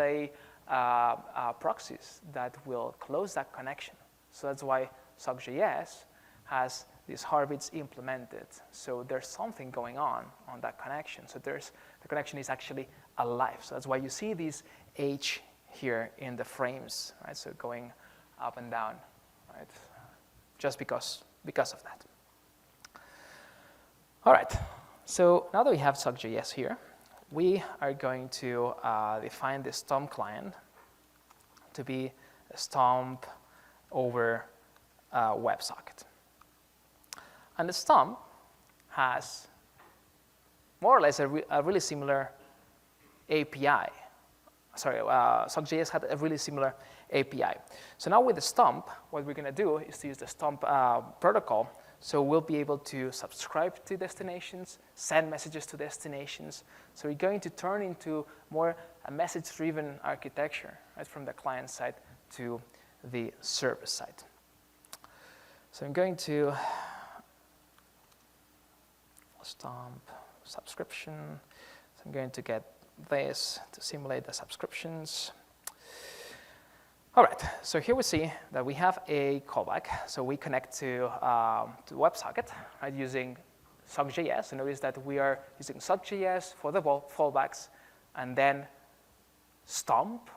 proxies that will close that connection. So that's why SockJS has these heartbeats implemented. So there's something going on that connection. So the connection is actually alive. So that's why you see this H here in the frames, right? So going up and down, right? Just because of that. All right, so now that we have SockJS here, we are going to define the stomp client to be a stomp over WebSocket. And the stomp has more or less a really similar API. Sorry, SockJS had a really similar API. So now with the stomp, what we're going to do is to use the stomp protocol. So we'll be able to subscribe to destinations, send messages to destinations. So we're going to turn into more a message-driven architecture, right, from the client side to the server side. So I'm going to stomp subscription. So I'm going to get this to simulate the subscriptions. All right, so here we see that we have a callback. So we connect to WebSocket, right, using SockJS. So notice that we are using SockJS for the fallbacks, and then stomp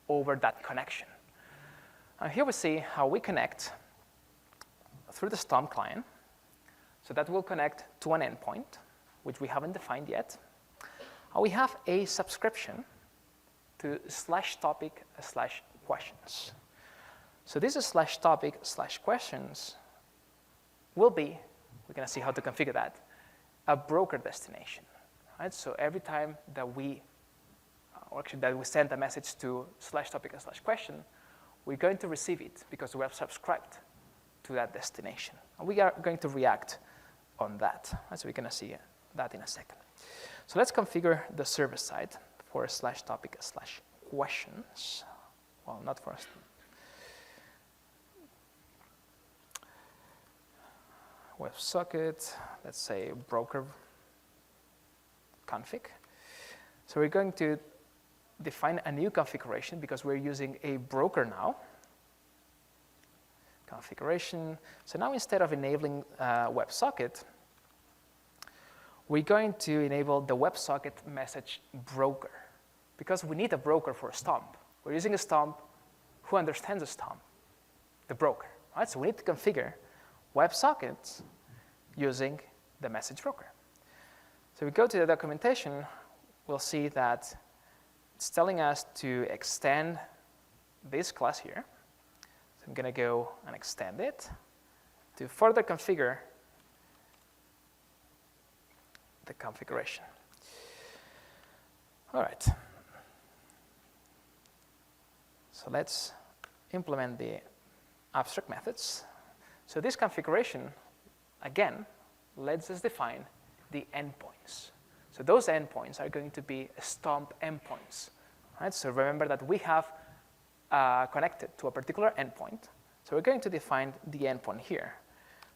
over that connection. And here we see how we connect through the stomp client. So that will connect to an endpoint, which we haven't defined yet. And we have a subscription to /topic/questions. So this is /topic/questions will be, we're going to see how to configure that, a broker destination. Right? So every time that we send a message to /topic/question, we're going to receive it because we have subscribed to that destination. And we are going to react on that. Right? So we're going to see that in a second. So let's configure the server side for /topic/questions. Well, not for us. WebSocket, let's say broker config. So we're going to define a new configuration because we're using a broker now. Configuration. So now instead of enabling WebSocket, we're going to enable the WebSocket message broker because we need a broker for a stomp. We're using a stomp. Who understands a stomp? The broker. Right? So we need to configure WebSockets using the message broker. So we go to the documentation, we'll see that it's telling us to extend this class here. So I'm going to go and extend it to further configure the configuration. All right. So let's implement the abstract methods. So this configuration, again, lets us define the endpoints. So those endpoints are going to be stomp endpoints. Right? So remember that we have connected to a particular endpoint. So we're going to define the endpoint here.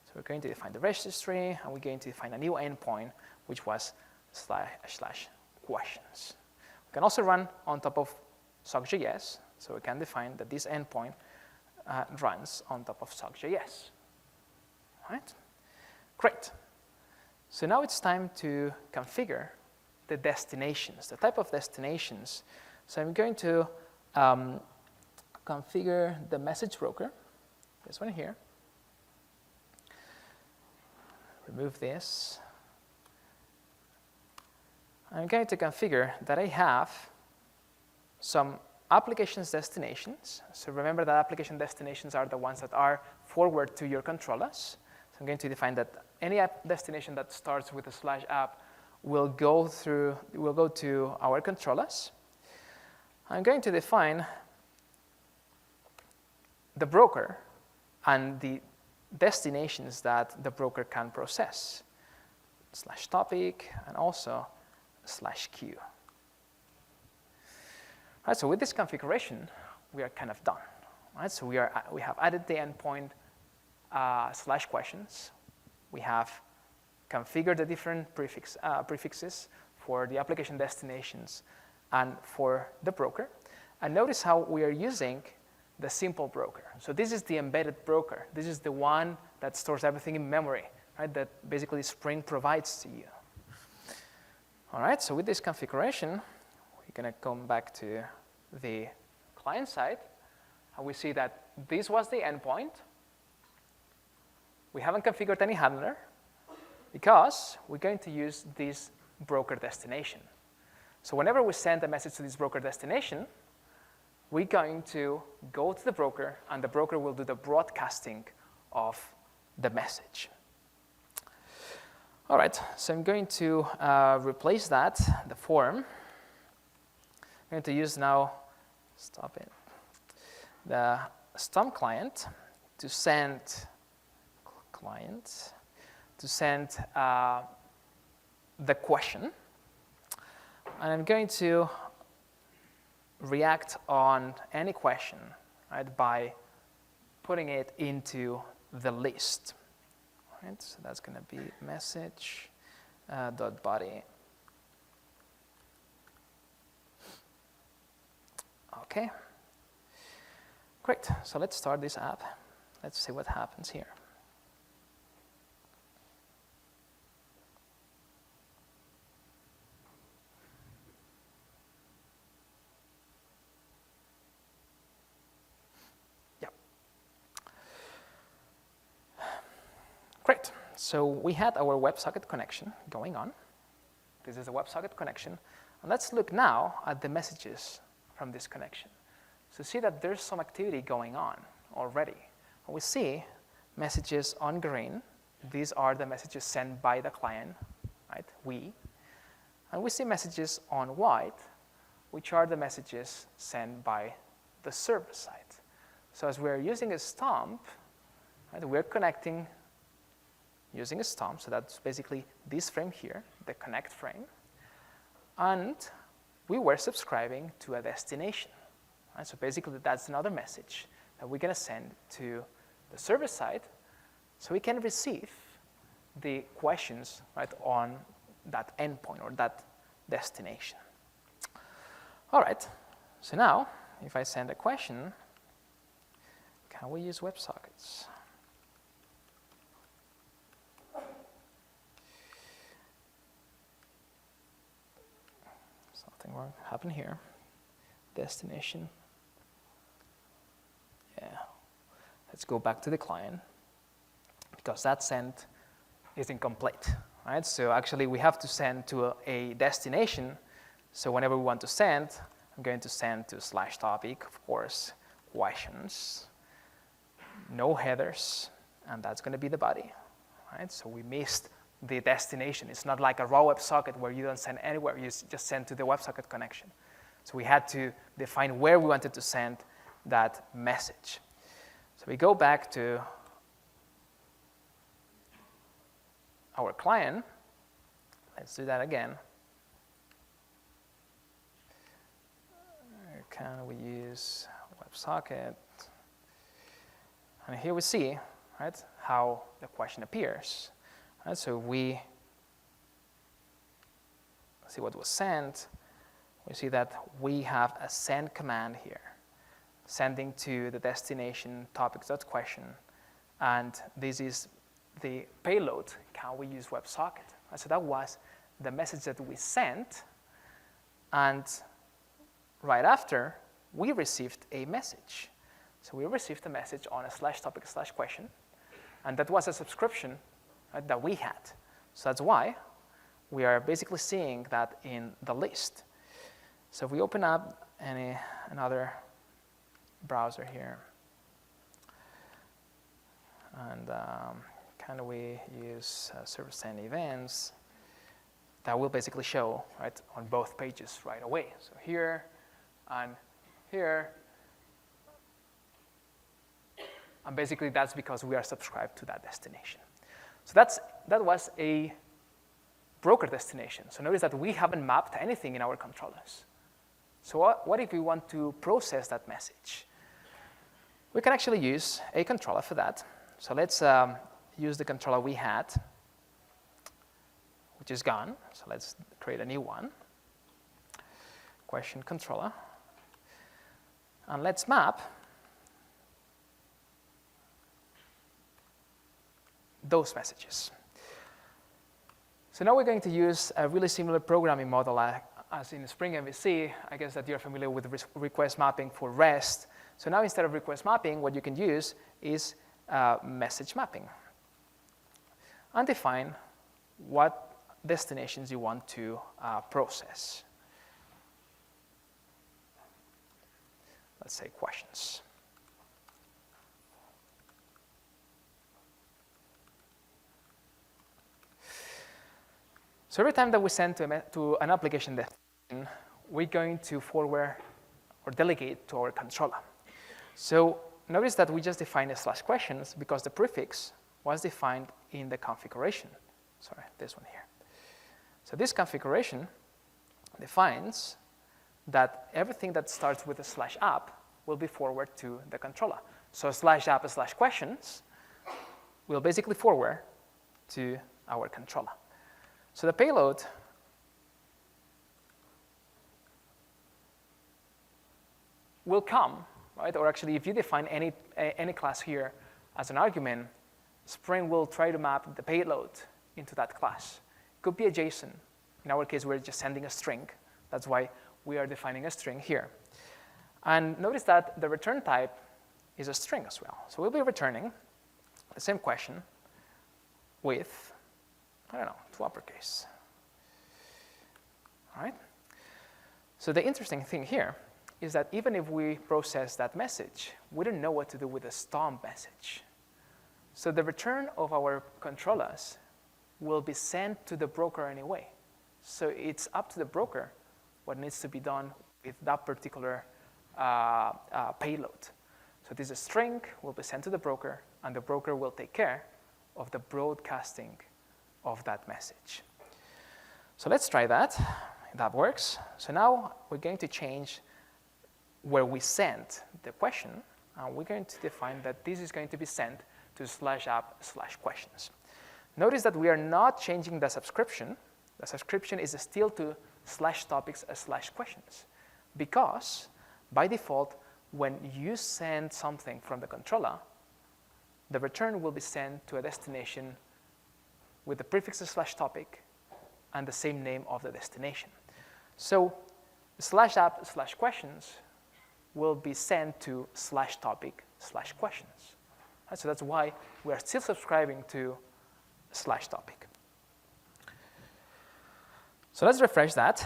So we're going to define the registry, and we're going to define a new endpoint, which was /questions. can also run on top of sock.js, so we can define that this endpoint runs on top of sock.js. Right? Great. So now it's time to configure the destinations, the type of destinations. So I'm going to configure the message broker, this one here. Remove this. I'm going to configure that I have some applications destinations. So remember that application destinations are the ones that are forward to your controllers. So I'm going to define that any app destination that starts with a /app will go to our controllers. I'm going to define the broker and the destinations that the broker can process, /topic and also /q. Right, so with this configuration, we are kind of done. Right, so we have added the endpoint /questions. We have configured the different prefixes for the application destinations and for the broker. And notice how we are using the simple broker. So this is the embedded broker. This is the one that stores everything in memory, right, that basically Spring provides to you. All right, so with this configuration, we're going to come back to the client side, and we see that this was the endpoint. We haven't configured any handler because we're going to use this broker destination. So whenever we send a message to this broker destination, we're going to go to the broker, and the broker will do the broadcasting of the message. All right, so I'm going to replace that, the form. I'm going to use now, the Stomp client to send the question. And I'm going to react on any question, right, by putting it into the list. Right, so that's going to be message dot body. Okay. Great. So let's start this app. Let's see what happens here. Great. So we had our WebSocket connection going on. This is a WebSocket connection. And let's look now at the messages from this connection. So see that there's some activity going on already. And we see messages on green. These are the messages sent by the client, right, we. And we see messages on white, which are the messages sent by the server side. So as we're using a stomp, right, we're connecting using a stomp, so that's basically this frame here, the connect frame. And we were subscribing to a destination. Right? So basically, that's another message that we're going to send to the server side so we can receive the questions, right, on that endpoint or that destination. All right, so now if I send a question, can we use WebSockets? Something wrong happened here. Destination. Yeah. Let's go back to the client because that send is incomplete. Right? So actually, we have to send to a destination. So whenever we want to send, I'm going to send to /topic, of course, questions, no headers, and that's going to be the body. Right? So we missed the destination. It's not like a raw WebSocket where you don't send anywhere. You just send to the WebSocket connection. So we had to define where we wanted to send that message. So we go back to our client. Let's do that again. Can we use WebSocket? And here we see, right, how the question appears. Right, so we see what was sent. we see that we have a send command here, sending to the destination topics.question, and this is the payload. Can we use WebSocket? And so that was the message that we sent, and right after, we received a message. So we received a message on a /topic/question, and that was a subscription that we had. So that's why we are basically seeing that in the list. So if we open up another browser here, and can we use server send events, that will basically show right on both pages right away. So here and here. And basically, that's because we are subscribed to that destination. So that was a broker destination. So notice that we haven't mapped anything in our controllers. So what if we want to process that message? We can actually use a controller for that. So let's use the controller we had, which is gone. So let's create a new one. Question controller. And let's map those messages. So now we're going to use a really similar programming model as in Spring MVC. I guess that you're familiar with request mapping for REST. So now instead of request mapping, what you can use is message mapping. And define what destinations you want to process. Let's say questions. So every time that we send to an application destination, we're going to forward or delegate to our controller. So notice that we just defined a /questions because the prefix was defined in the configuration. Sorry, this one here. So this configuration defines that everything that starts with a /app will be forwarded to the controller. So /app/questions will basically forward to our controller. So the payload will come, right? Or actually, if you define any class here as an argument, Spring will try to map the payload into that class. It could be a JSON. In our case, we're just sending a string. That's why we are defining a string here. And notice that the return type is a string as well. So we'll be returning the same question with, I don't know, to uppercase. All right? So the interesting thing here is that even if we process that message, we don't know what to do with the stomp message. So the return of our controllers will be sent to the broker anyway. So it's up to the broker what needs to be done with that particular payload. So this string will be sent to the broker, and the broker will take care of the broadcasting of that message. So let's try that. That works. So now we're going to change where we send the question, and we're going to define that this is going to be sent to /app/questions. Notice that we are not changing the subscription. The subscription is still to /topics/questions, because by default, when you send something from the controller, the return will be sent to a destination with the prefix /topic and the same name of the destination. So /app/questions will be sent to /topic/questions. Right, so that's why we are still subscribing to /topic. So let's refresh that,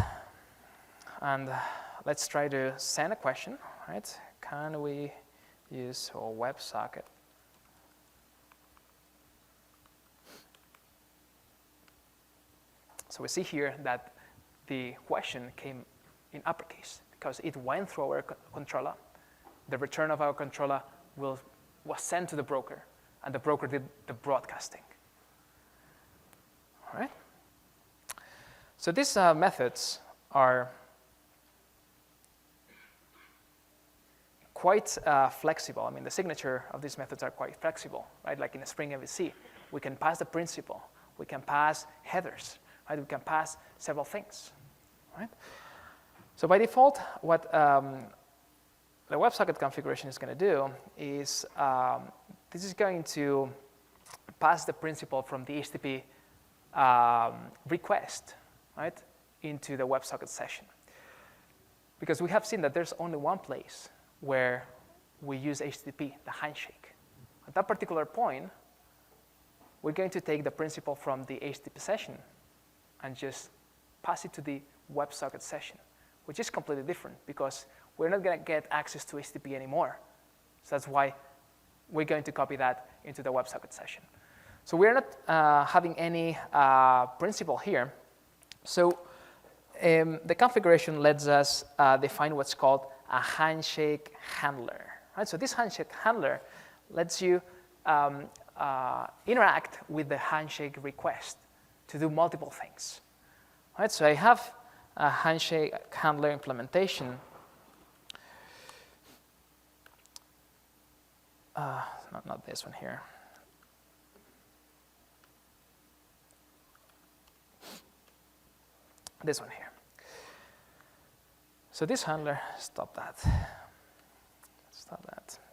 and let's try to send a question. Right? Can we use our WebSocket? So we see here that the question came in uppercase because it went through our controller. The return of our controller was sent to the broker, and the broker did the broadcasting. All right? So these methods are quite flexible. I mean, the signature of these methods are quite flexible, right? Like in a Spring MVC, we can pass the principal, we can pass headers, right? We can pass several things, right? So by default, what the WebSocket configuration is going to do is this is going to pass the principal from the HTTP request, right, into the WebSocket session. Because we have seen that there's only one place where we use HTTP, the handshake. At that particular point, we're going to take the principal from the HTTP session and just pass it to the WebSocket session, which is completely different because we're not going to get access to HTTP anymore. So that's why we're going to copy that into the WebSocket session. So we're not having any principal here. So the configuration lets us define what's called a handshake handler. Right? So this handshake handler lets you interact with the handshake request to do multiple things. Right? So I have a handshake handler implementation. Not this one here. This one here. So this handler, stop that.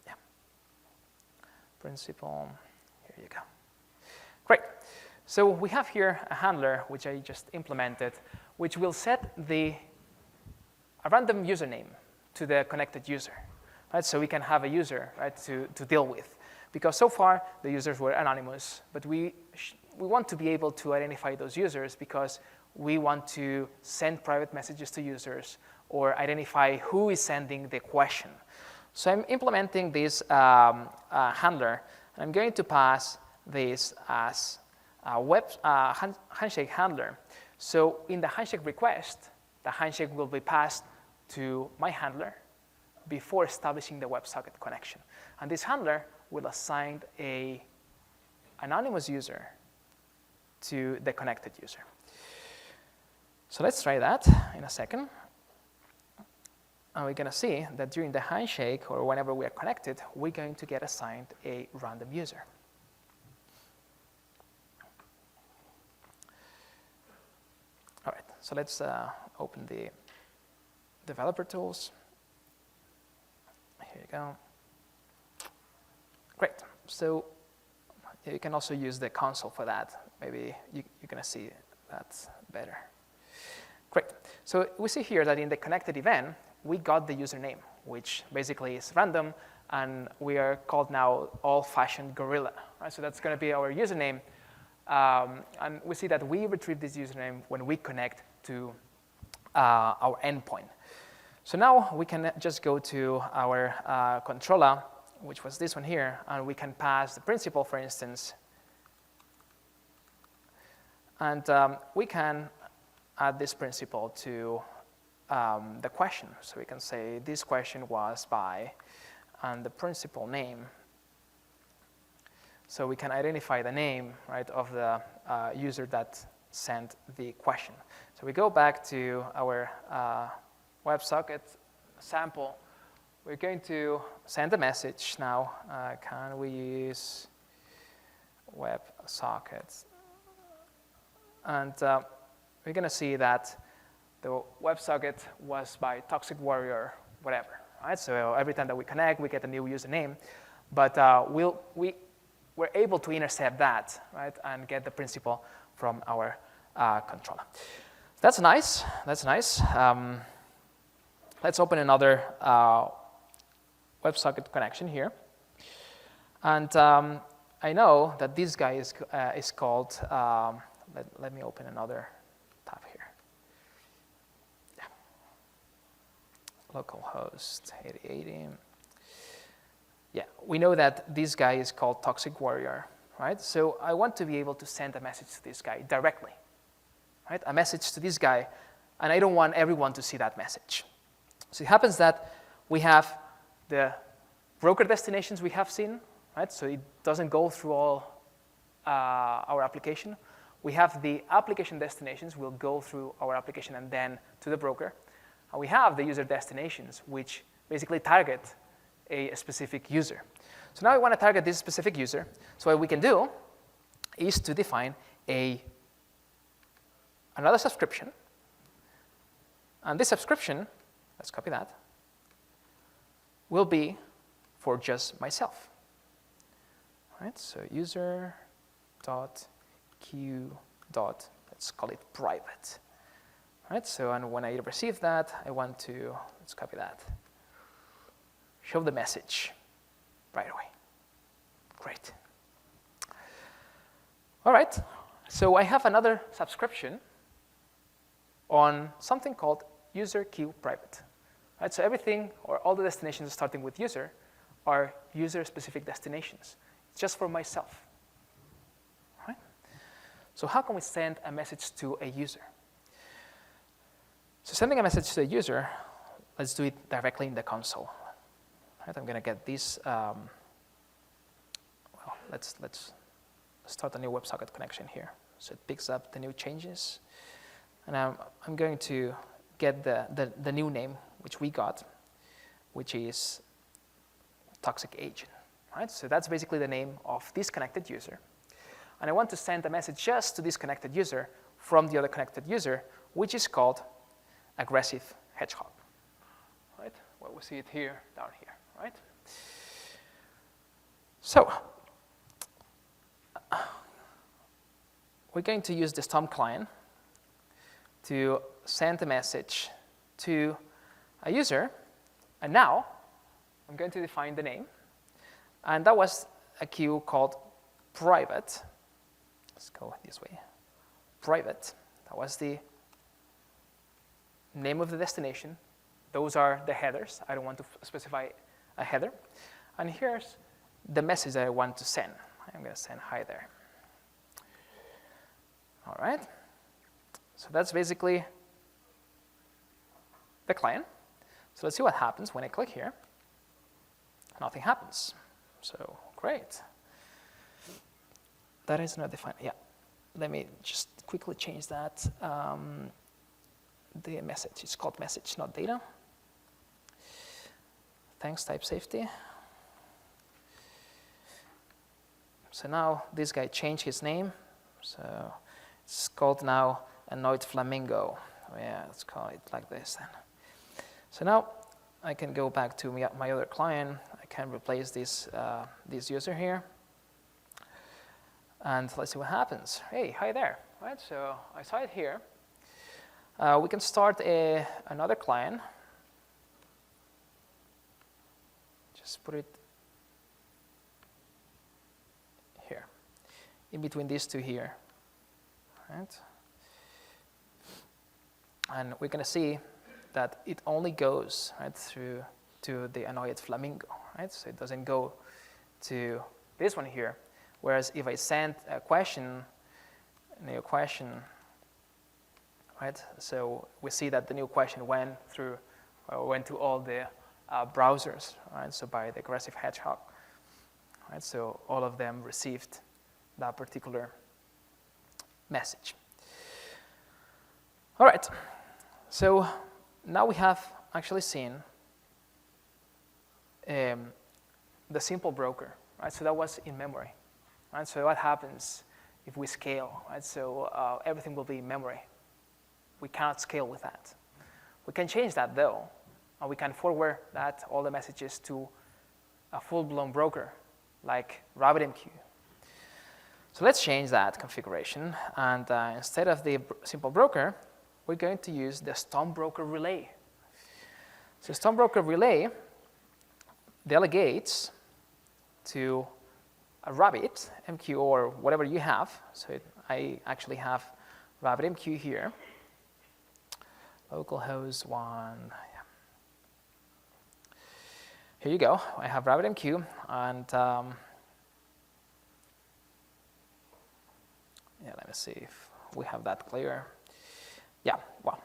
Yeah. Principal, here you go. Great. So we have here a handler, which I just implemented, which will set a random username to the connected user. Right? So we can have a user, right, to deal with. Because so far, the users were anonymous, but we want to be able to identify those users because we want to send private messages to users or identify who is sending the question. So I'm implementing this handler, and I'm going to pass this as a handshake handler. So in the handshake request, the handshake will be passed to my handler before establishing the WebSocket connection. And this handler will assign an anonymous user to the connected user. So let's try that in a second. And we're going to see that during the handshake, or whenever we are connected, we're going to get assigned a random user. All right, so let's open the developer tools. Here you go. Great. So you can also use the console for that. Maybe you're going to see that better. Great. So we see here that in the connected event, we got the username, which basically is random, and we are called now old-fashioned gorilla. Right? So that's going to be our username. And we see that we retrieve this username when we connect to our endpoint. So now we can just go to our controller, which was this one here, and we can pass the principal, for instance. And we can add this principal to the question. So we can say this question was by, and the principal name. So we can identify the name, right, of the user that sent the question. So we go back to our WebSocket sample. We're going to send a message now. Can we use WebSocket? And we're going to see that the WebSocket was by Toxic Warrior, whatever. Right? So every time that we connect, we get a new username. But we're able to intercept that, right, and get the principal from our controller. That's nice. That's nice. Let's open another WebSocket connection here. And I know that this guy is called, let me open another tab here. Yeah. Localhost 8080. Yeah, we know that this guy is called Toxic Warrior, right? So I want to be able to send a message to this guy directly, right? A message to this guy, and I don't want everyone to see that message. So it happens that we have the broker destinations we have seen, right? So it doesn't go through all our application. We have the application destinations will go through our application and then to the broker. And we have the user destinations, which basically target a specific user. So now we want to target this specific user. So what we can do is to define another subscription. And this subscription let's copy that, will be for just myself. All right, so user dot queue dot, let's call it private. All right, so and when I receive that, I want to, let's copy that, show the message right away. Great. All right, so I have another subscription on something called user queue private. Right, so everything, or all the destinations starting with user, are user-specific destinations. It's just for myself. Right? So how can we send a message to a user? So sending a message to a user, let's do it directly in the console. Right, I'm going to get this. Well, let's start a new WebSocket connection here. So it picks up the new changes. And I'm going to get the new name, which we got, which is toxic agent. Right? So that's basically the name of this connected user. And I want to send a message just to this connected user from the other connected user, which is called aggressive hedgehog. Right? Well, we see it here, down here. Right? So we're going to use the Stomp client to send a message to a user, and now I'm going to define the name, and that was a queue called private. Let's go this way. Private. That was the name of the destination. Those are the headers. I don't want to specify a header. And here's the message that I want to send. I'm going to send hi there. All right. So that's basically the client. So let's see what happens when I click here. Nothing happens. So great. That is not defined. Yeah. Let me just quickly change that. The message is called message, not data. Thanks, type safety. So now this guy changed his name. So it's called now Annoyed Flamingo. Yeah, let's call it like this then. So now I can go back to my other client. I can replace this user here. And let's see what happens. Hey, hi there. Right, so I saw it here. We can start another client. Just put it here, in between these two here. Right? And we're going to see that it only goes right through to the annoyed flamingo. Right? So it doesn't go to this one here. Whereas if I send a question, a new question, right? So we see that the new question went through, or went to all the browsers, right? So by the aggressive hedgehog, right? So all of them received that particular message. All right. So now we have actually seen the simple broker, right? So that was in memory, right? So what happens if we scale, right? So everything will be in memory. We cannot scale with that. We can change that though, and we can forward that, all the messages, to a full-blown broker like RabbitMQ. So let's change that configuration, and instead of the simple broker, we're going to use the Stomp broker relay. So Stomp broker relay delegates to a RabbitMQ or whatever you have. So I actually have RabbitMQ here. Localhost 1. Yeah. Here you go. I have RabbitMQ, and yeah, let me see if we have that clear. Yeah, well.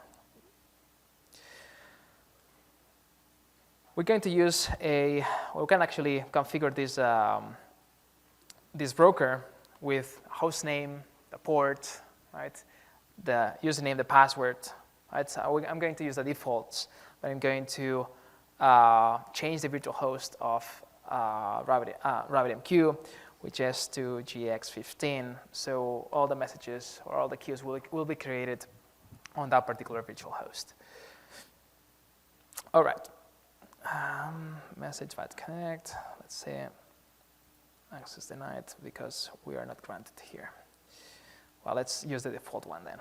We're going to use we can actually configure this, this broker with host name, the port, right? The username, the password. Right, so I'm going to use the defaults, but I'm going to change the virtual host of RabbitMQ, which is to GX15. So all the messages or all the queues will be created on that particular virtual host. All right. Message file connect. Let's say access denied because we are not granted here. Well, let's use the default one then.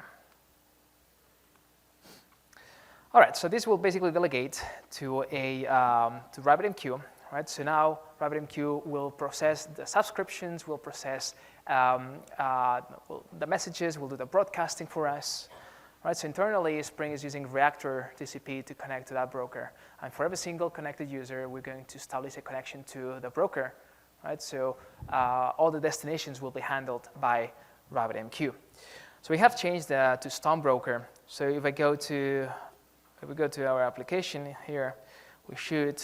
All right, so this will basically delegate to to RabbitMQ, right? So now RabbitMQ will process the subscriptions, will process the messages, will do the broadcasting for us, right? So internally, Spring is using Reactor TCP to connect to that broker, and for every single connected user, we're going to establish a connection to the broker, right? So all the destinations will be handled by RabbitMQ. So we have changed to Stormbroker. So if we go to our application here, we should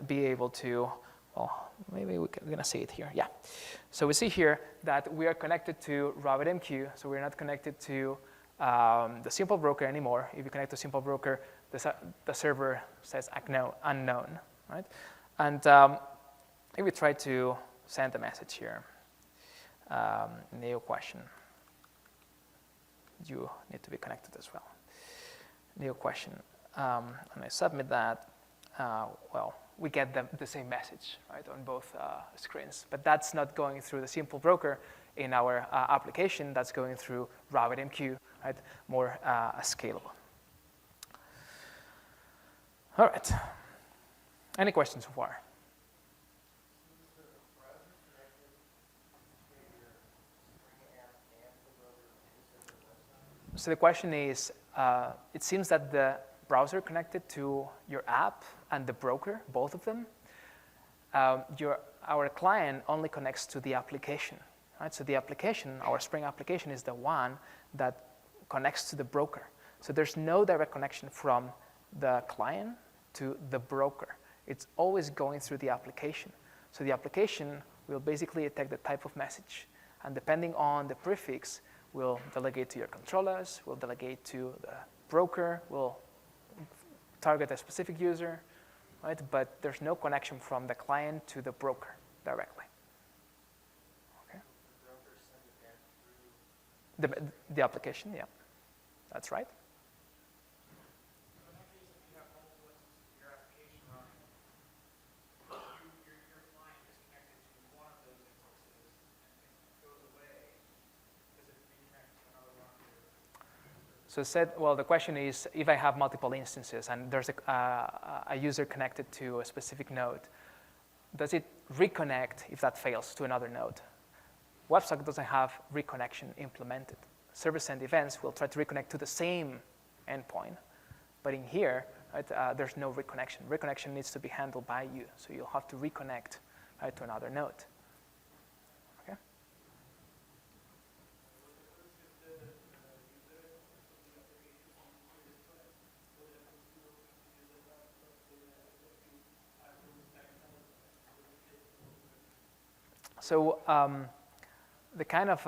be able to, well, maybe we're going to see it here. Yeah. So we see here that we are connected to RabbitMQ, so we're not connected to the simple broker anymore. If you connect to simple broker, the server says unknown, right? And if we try to send a message here, new question, you need to be connected as well. New question. And I submit that, well, we get the same message, right, on both screens. But that's not going through the simple broker in our application. That's going through RabbitMQ, right, more scalable. All right. Any questions so far? So the question is, it seems that the browser connected to your app and the broker, both of them, our client only connects to the application, right? So the application, our Spring application, is the one that connects to the broker. So there's no direct connection from the client to the broker. It's always going through the application. So the application will basically detect the type of message, and depending on the prefix, will delegate to your controllers, will delegate to the broker, will target a specific user, right? But there's no connection from the client to the broker directly. Okay. The application, yeah, that's right. So well, the question is, if I have multiple instances and there's a user connected to a specific node, does it reconnect if that fails to another node? WebSocket doesn't have reconnection implemented. Server-send events will try to reconnect to the same endpoint, but in here, right, there's no reconnection. Reconnection needs to be handled by you, so you'll have to reconnect, right, to another node. Okay. So the kind of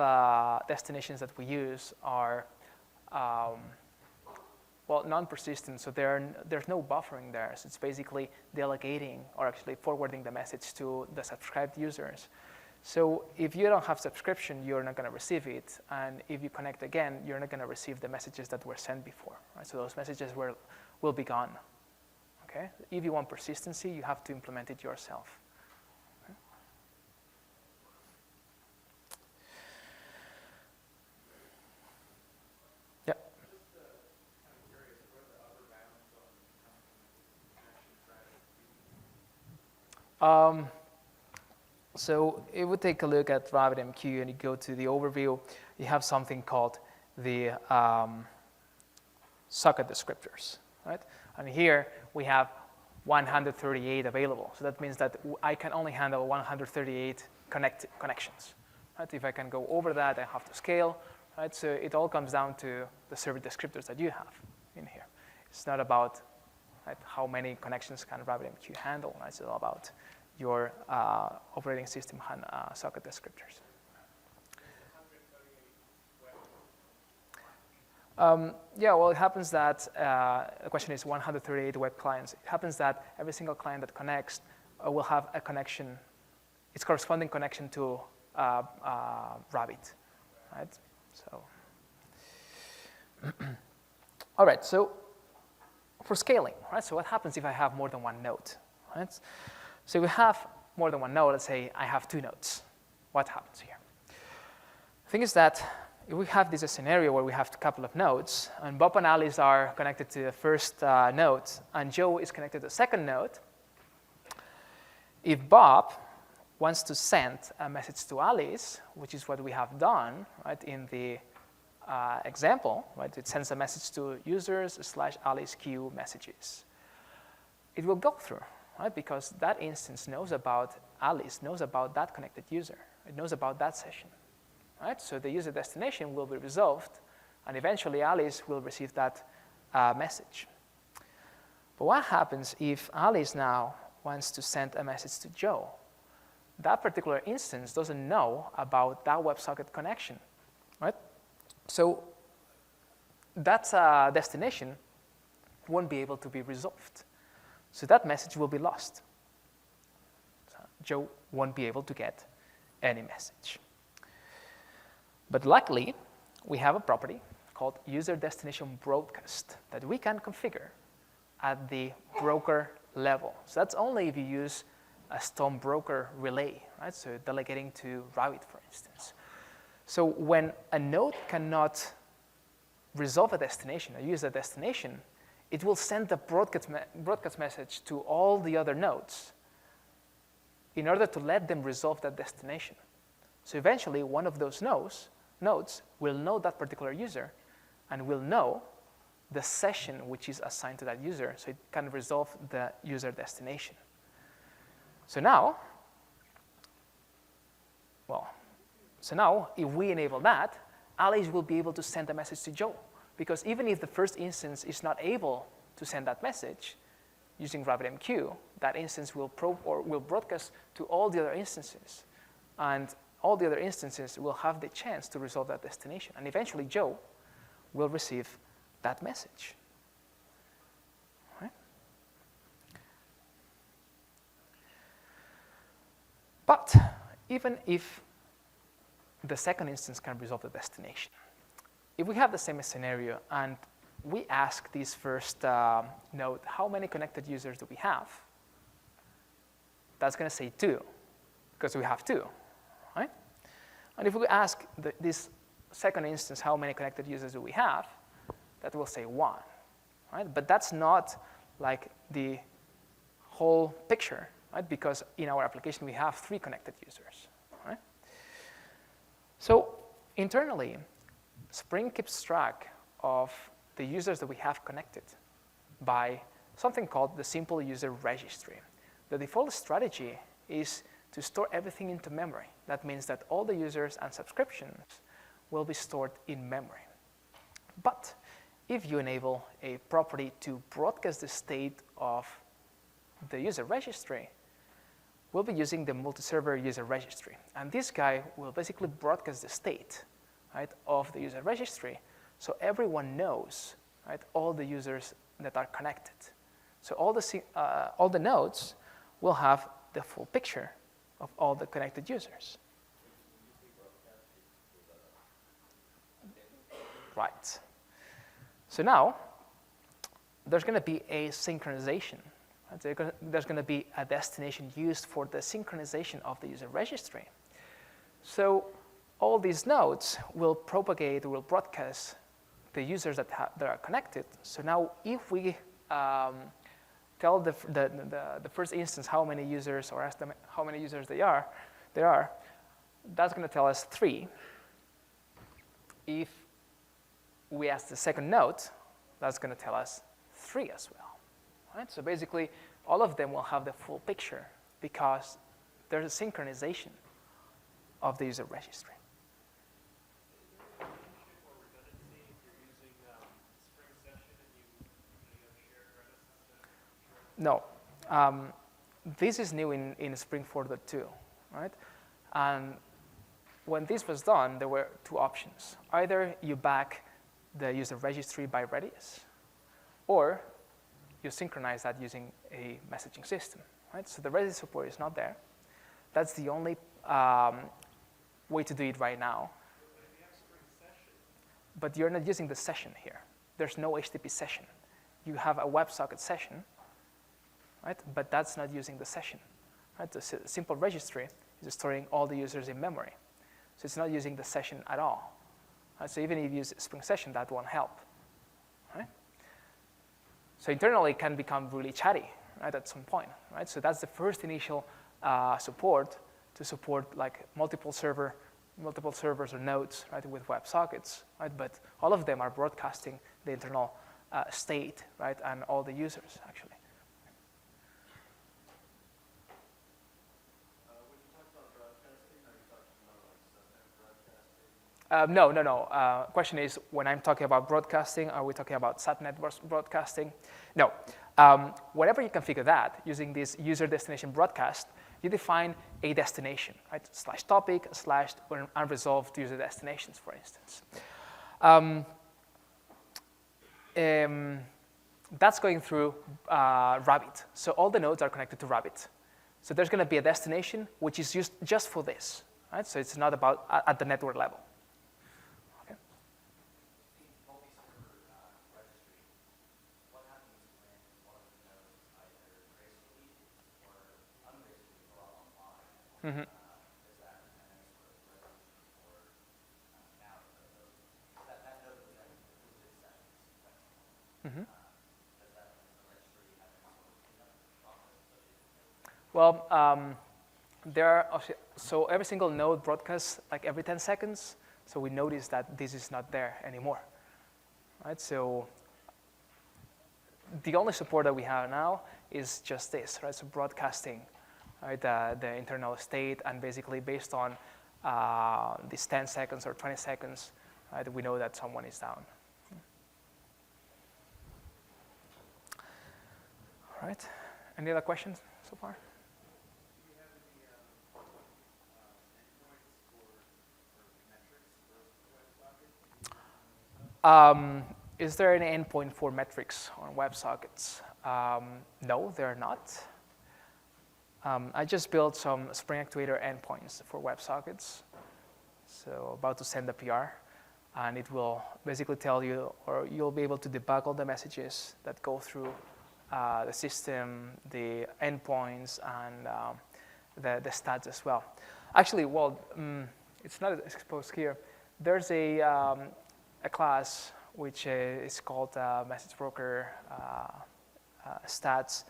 destinations that we use are, well, non-persistent. So there's no buffering there. So it's basically delegating or actually forwarding the message to the subscribed users. So if you don't have subscription, you're not going to receive it. And if you connect again, you're not going to receive the messages that were sent before. Right? So those messages will be gone. Okay? If you want persistency, you have to implement it yourself. So if we take a look at RabbitMQ and you go to the overview, you have something called the socket descriptors, right? And here we have 138 available. So that means that I can only handle 138 connections, right? If I can go over that, I have to scale, right? So it all comes down to the server descriptors that you have in here. It's not about, right, how many connections can RabbitMQ handle, right? It's all about your operating system socket descriptors. Yeah, well, it happens that, the question is 138 web clients. It happens that every single client that connects will have a connection, its corresponding connection to Rabbit, right? So, all right, so for scaling, right? So what happens if I have more than one node, right? So if we have more than one node, let's say I have 2 nodes. What happens here? The thing is that if we have this scenario where we have a couple of nodes, and Bob and Alice are connected to the first node, and Joe is connected to the second node, if Bob wants to send a message to Alice, which is what we have done, right, in the example, right, it sends a message to users/Alice queue messages. It will go through, right, because that instance knows about Alice, knows about that connected user. It knows about that session, right? So the user destination will be resolved, and eventually Alice will receive that message. But what happens if Alice now wants to send a message to Joe? That particular instance doesn't know about that WebSocket connection, right? So that destination won't be able to be resolved. So that message will be lost. So Joe won't be able to get any message. But luckily, we have a property called user destination broadcast that we can configure at the broker level. So that's only if you use a Storm broker relay, right? So delegating to Rabbit, for instance. So when a node cannot resolve a destination or use a destination, it will send the broadcast message to all the other nodes in order to let them resolve that destination. So eventually, one of those nodes will know that particular user and will know the session which is assigned to that user, so it can resolve the user destination. So now, if we enable that, Alice will be able to send a message to Joe, because even if the first instance is not able to send that message using RabbitMQ, that instance will broadcast to all the other instances, and all the other instances will have the chance to resolve that destination, and eventually Joe will receive that message. Right? But even if the second instance can resolve the destination, if we have the same scenario and we ask this first node, how many connected users do we have? That's going to say 2, because we have 2, right? And if we ask this second instance, how many connected users do we have? That will say 1, right? But that's not like the whole picture, right? Because in our application, we have 3 connected users, right? So internally, Spring keeps track of the users that we have connected by something called the simple user registry. The default strategy is to store everything into memory. That means that all the users and subscriptions will be stored in memory. But if you enable a property to broadcast the state of the user registry, we'll be using the multi-server user registry. And this guy will basically broadcast the state, right, of the user registry, so everyone knows, right, all the users that are connected. So all the nodes will have the full picture of all the connected users. Right. So now, there's going to be a synchronization. Right? There's going to be a destination used for the synchronization of the user registry. So all these nodes will propagate, will broadcast the users that are connected. So now if we tell the first instance how many users, or ask them how many users there are, that's going to tell us 3. If we ask the second node, that's going to tell us 3 as well. Right? So basically, all of them will have the full picture because there's a synchronization of the user registry. No. This is new in Spring 4.2, right? And when this was done, there were 2 options. Either you back the user registry by Redis, or you synchronize that using a messaging system, right? So the Redis support is not there. That's the only way to do it right now. But if you have Spring Session, But you're not using the session here. There's no HTTP session. you have a WebSocket session, right? But that's not using the session, right? The simple registry is storing all the users in memory. So it's not using the session at all. Right? So even if you use Spring Session, that won't help, right? So internally, it can become really chatty, right, at some point, right? So that's the first initial support to support like multiple servers or nodes, right, with WebSockets, right? But all of them are broadcasting the internal state, right, and all the users actually. When you talk about broadcasting, are you talking about like subnet broadcasting? No. Question is, when I'm talking about broadcasting, are we talking about satnet broadcasting? No. Whenever you configure that, using this user destination broadcast, you define a destination, right? /topic, / unresolved user destinations, for instance. That's going through Rabbit. So all the nodes are connected to Rabbit. So there's going to be a destination which is used just for this, right? So it's not about at the network level. Okay. The multi-server registry, what happens when one of the nodes either gracefully or ungracefully go out offline? Mm-hmm. Is that any sort of resolution for now that node was then moved its sessions? Mm-hmm. Does the registry have any sort of cleanup process associated with it? Well, so every single node broadcasts like every 10 seconds. So we notice that this is not there anymore, right? So the only support that we have now is just this, right? So broadcasting, right, the internal state, and basically based on these 10 seconds or 20 seconds, right, we know that someone is down. All right. Any other questions so far? Do you have any endpoints or metrics for WebSocket? Is there any endpoint for metrics on WebSockets? No, there are not. I just built some Spring Actuator endpoints for WebSockets. So about to send a PR, and it will basically tell you, or you'll be able to debug all the messages that go through the system, the endpoints, and the stats as well. Actually, well, it's not exposed here. There's a class which is called Message Broker Stats,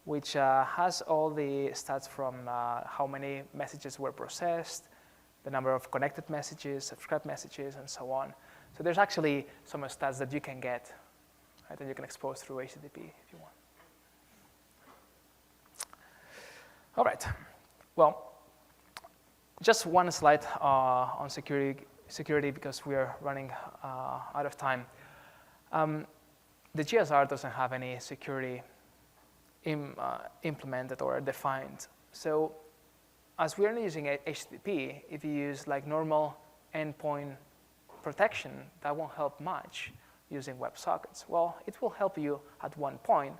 which has all the stats from how many messages were processed, the number of connected messages, subscribed messages, and so on. So there's actually some stats that you can get, right, and you can expose through HTTP if you want. All right. Well, just one slide on security because we are running out of time. The GSR doesn't have any security implemented or defined. So as we're only using HTTP, if you use like normal endpoint protection, that won't help much using WebSockets. Well, it will help you at one point,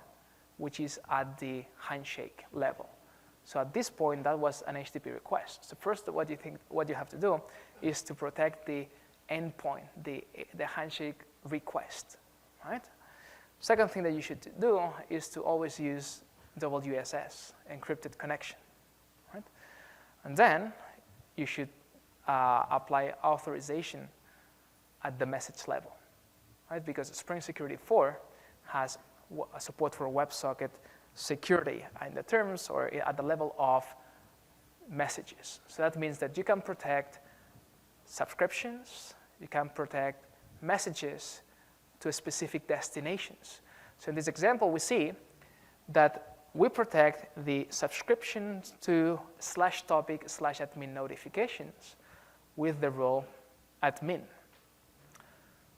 which is at the handshake level. So at this point, that was an HTTP request. So first, what you have to do is to protect the endpoint, the handshake request, right? Second thing that you should do is to always use WSS, encrypted connection, right? And then you should apply authorization at the message level, right? Because Spring Security 4 has support for WebSocket security in the terms or at the level of messages. So that means that you can protect subscriptions, you can protect messages to specific destinations. So in this example, we see that we protect the subscriptions to /topic/admin notifications with the role admin.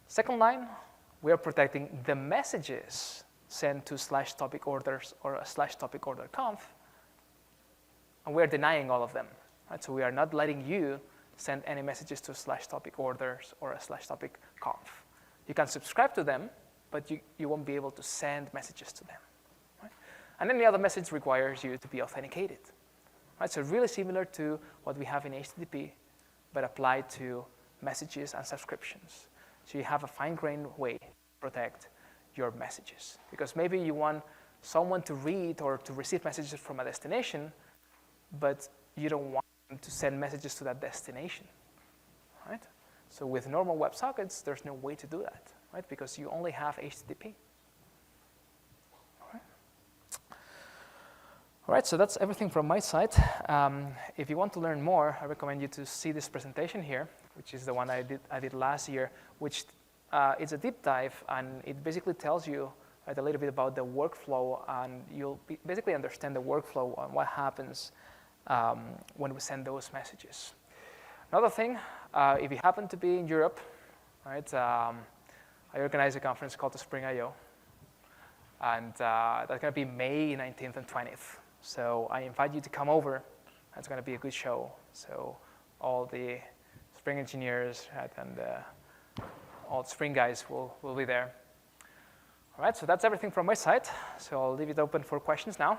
Second line, we are protecting the messages sent to /topic orders or a /topic order conf, and we're denying all of them. Right? So we are not letting you send any messages to /topic orders or a /topic conf. You can subscribe to them, but you won't be able to send messages to them. Right? And any other message requires you to be authenticated. Right? So really similar to what we have in HTTP, but applied to messages and subscriptions. So you have a fine-grained way to protect your messages. Because maybe you want someone to read or to receive messages from a destination, but you don't want them to send messages to that destination, right? So with normal WebSockets, there's no way to do that, right? Because you only have HTTP. All right, so that's everything from my side. If you want to learn more, I recommend you to see this presentation here, which is the one I did last year, which it's a deep dive, and it basically tells you a little bit about the workflow, and you'll basically understand the workflow on what happens when we send those messages. Another thing, if you happen to be in Europe, right, I organize a conference called the Spring I.O., and that's going to be May 19th and 20th. So I invite you to come over. That's going to be a good show. So all the Spring engineers and all the Spring guys will be there. All right, so that's everything from my side. So I'll leave it open for questions now.